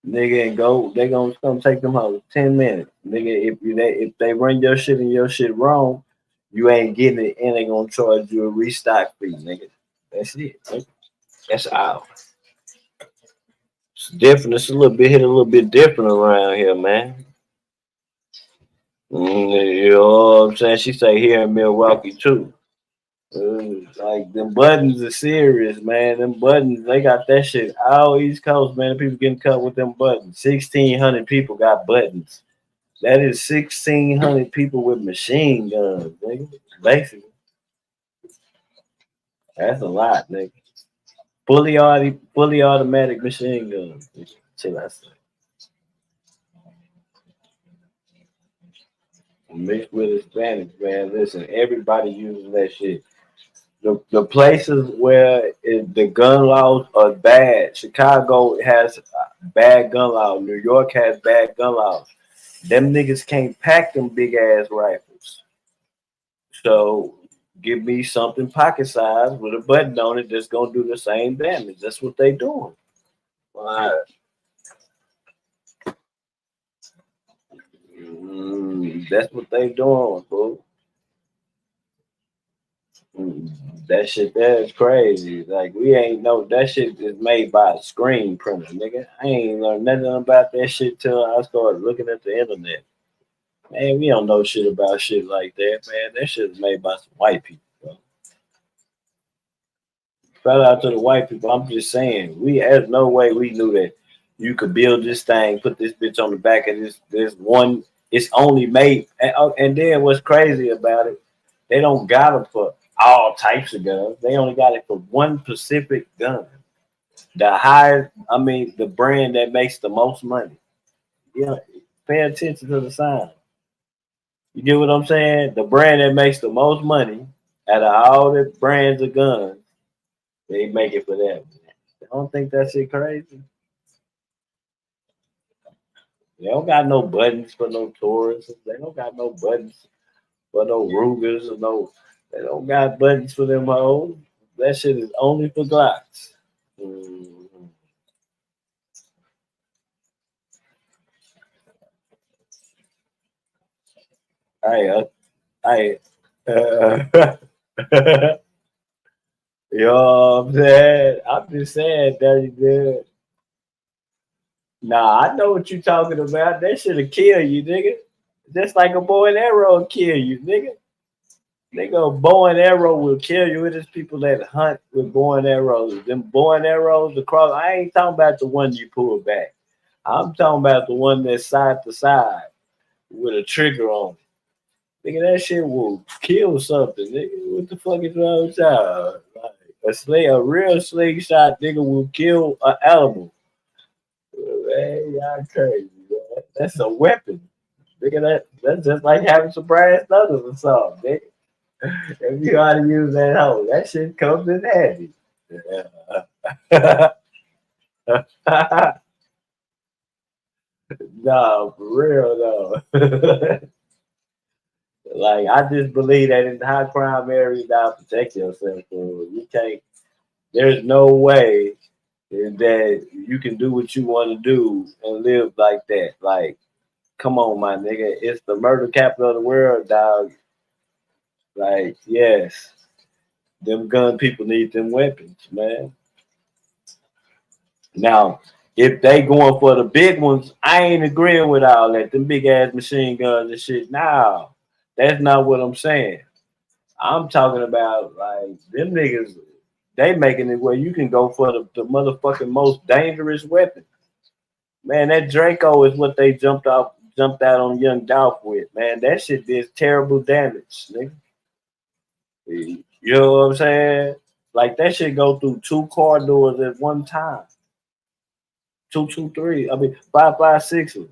Nigga, and go, they gonna take them home 10 minutes. Nigga, if they run your shit and your shit wrong, you ain't getting it and they gonna charge you a restock fee, nigga. That's it. Nigga. That's all. It's different. It's a little bit different around here, man. You know what I'm saying? She say here in Milwaukee too. Like them buttons are serious, man. Them buttons, they got that shit all East Coast, man. People getting cut with them buttons. 1,600 people got buttons. That is 1,600 people with machine guns, nigga. Basically, that's a lot, nigga. Fully automatic machine guns. Chill out, mixed with Hispanics, man. Listen, everybody uses that shit. The places where the gun laws are bad. Chicago has bad gun laws. New York has bad gun laws. Them niggas can't pack them big ass rifles. So give me something pocket size with a button on it that's gonna do the same damage. That's what they doing. That's what they doing, bro. That shit there is crazy. Like we ain't know that shit is made by a screen printer, nigga. I ain't learned nothing about that shit till I started looking at the internet. Man, we don't know shit about shit like that, man. That shit is made by some white people, bro. Shout out to the white people. I'm just saying, there's no way we knew that you could build this thing, put this bitch on the back of this one. It's only made, and then what's crazy about it, they don't got them for all types of guns. They only got it for one specific gun. The brand that makes the most money. You know, pay attention to the sign. You get what I'm saying? The brand that makes the most money out of all the brands of guns, they make it for that. I don't think that shit crazy. They don't got no buttons for no Taurus. They don't got no buttons for no Rugers or no. They don't got buttons for them hoes. That shit is only for Glocks. You know what I'm saying? I'm just saying, Dirty Good. Nah, I know what you talking about. That shit'll kill you, nigga. Just like a bow and arrow will kill you, nigga. Nigga, a bow and arrow will kill you. It is people that hunt with bow and arrows. Them bow and arrows across. I ain't talking about the one you pull back. I'm talking about the one that's side to side with a trigger on it. Nigga, that shit will kill something, nigga. What the fuck is wrong with y'all? Like, a real slingshot nigga will kill an animal. Man, y'all crazy, man. That's a weapon. Nigga, that's just like having some brass knuckles or something, nigga. If you know how to use that hoe, that shit comes in handy. Nah, for real though. Like I just believe that in high crime areas, now protect yourself. You can't. There's no way that you can do what you want to do and live like that. Like, come on, my nigga. It's the murder capital of the world, dog. Like, yes, them gun people need them weapons, man. Now, if they going for the big ones, I ain't agreeing with all that. Them big ass machine guns and shit. No, that's not what I'm saying. I'm talking about like them niggas. They making it where you can go for the motherfucking most dangerous weapon. Man, that Draco is what they jumped out on Young Dolph with. Man, that shit did terrible damage, nigga. You know what I'm saying? Like that shit go through 2 car doors at one time. 223. I mean 556.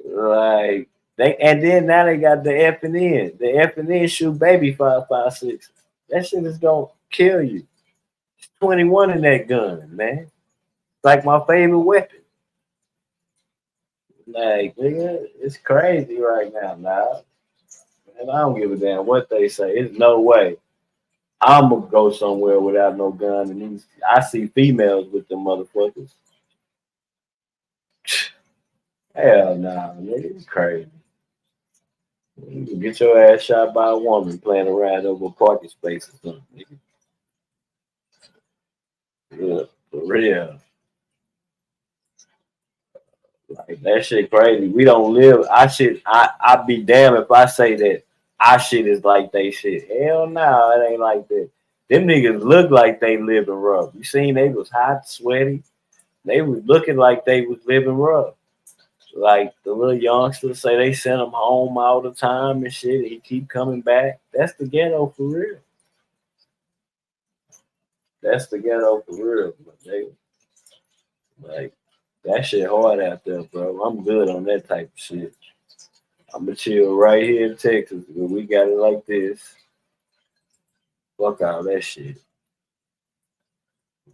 Like then now they got the F and N. The F and N shoot baby 556. That shit is gonna kill you. 21 in that gun, man. Like my favorite weapon. Like, nigga, it's crazy right now, man. And I don't give a damn what they say. There's no way I'm gonna go somewhere without no gun. And I see females with them motherfuckers. Hell nah, nigga, it's crazy. You can get your ass shot by a woman playing around over a parking space or something, nigga. Yeah, for real. That shit crazy. We don't live. I'd be damned if I say that our shit is like they shit. Hell no, it ain't like that. Them niggas look like they living rough. You seen they was hot, sweaty. They was looking like they was living rough. Like the little youngsters say they send him home all the time and shit. He keep coming back. That's the ghetto for real. That's the ghetto for real. Like that shit hard out there, bro. I'm good on that type of shit. I'ma chill right here in Texas. We got it like this. Fuck all that shit.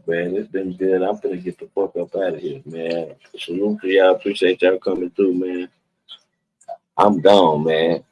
Man, it's been good. I'm gonna get the fuck up out of here, man. Salute to y'all. Appreciate y'all coming through, man. I'm gone, man.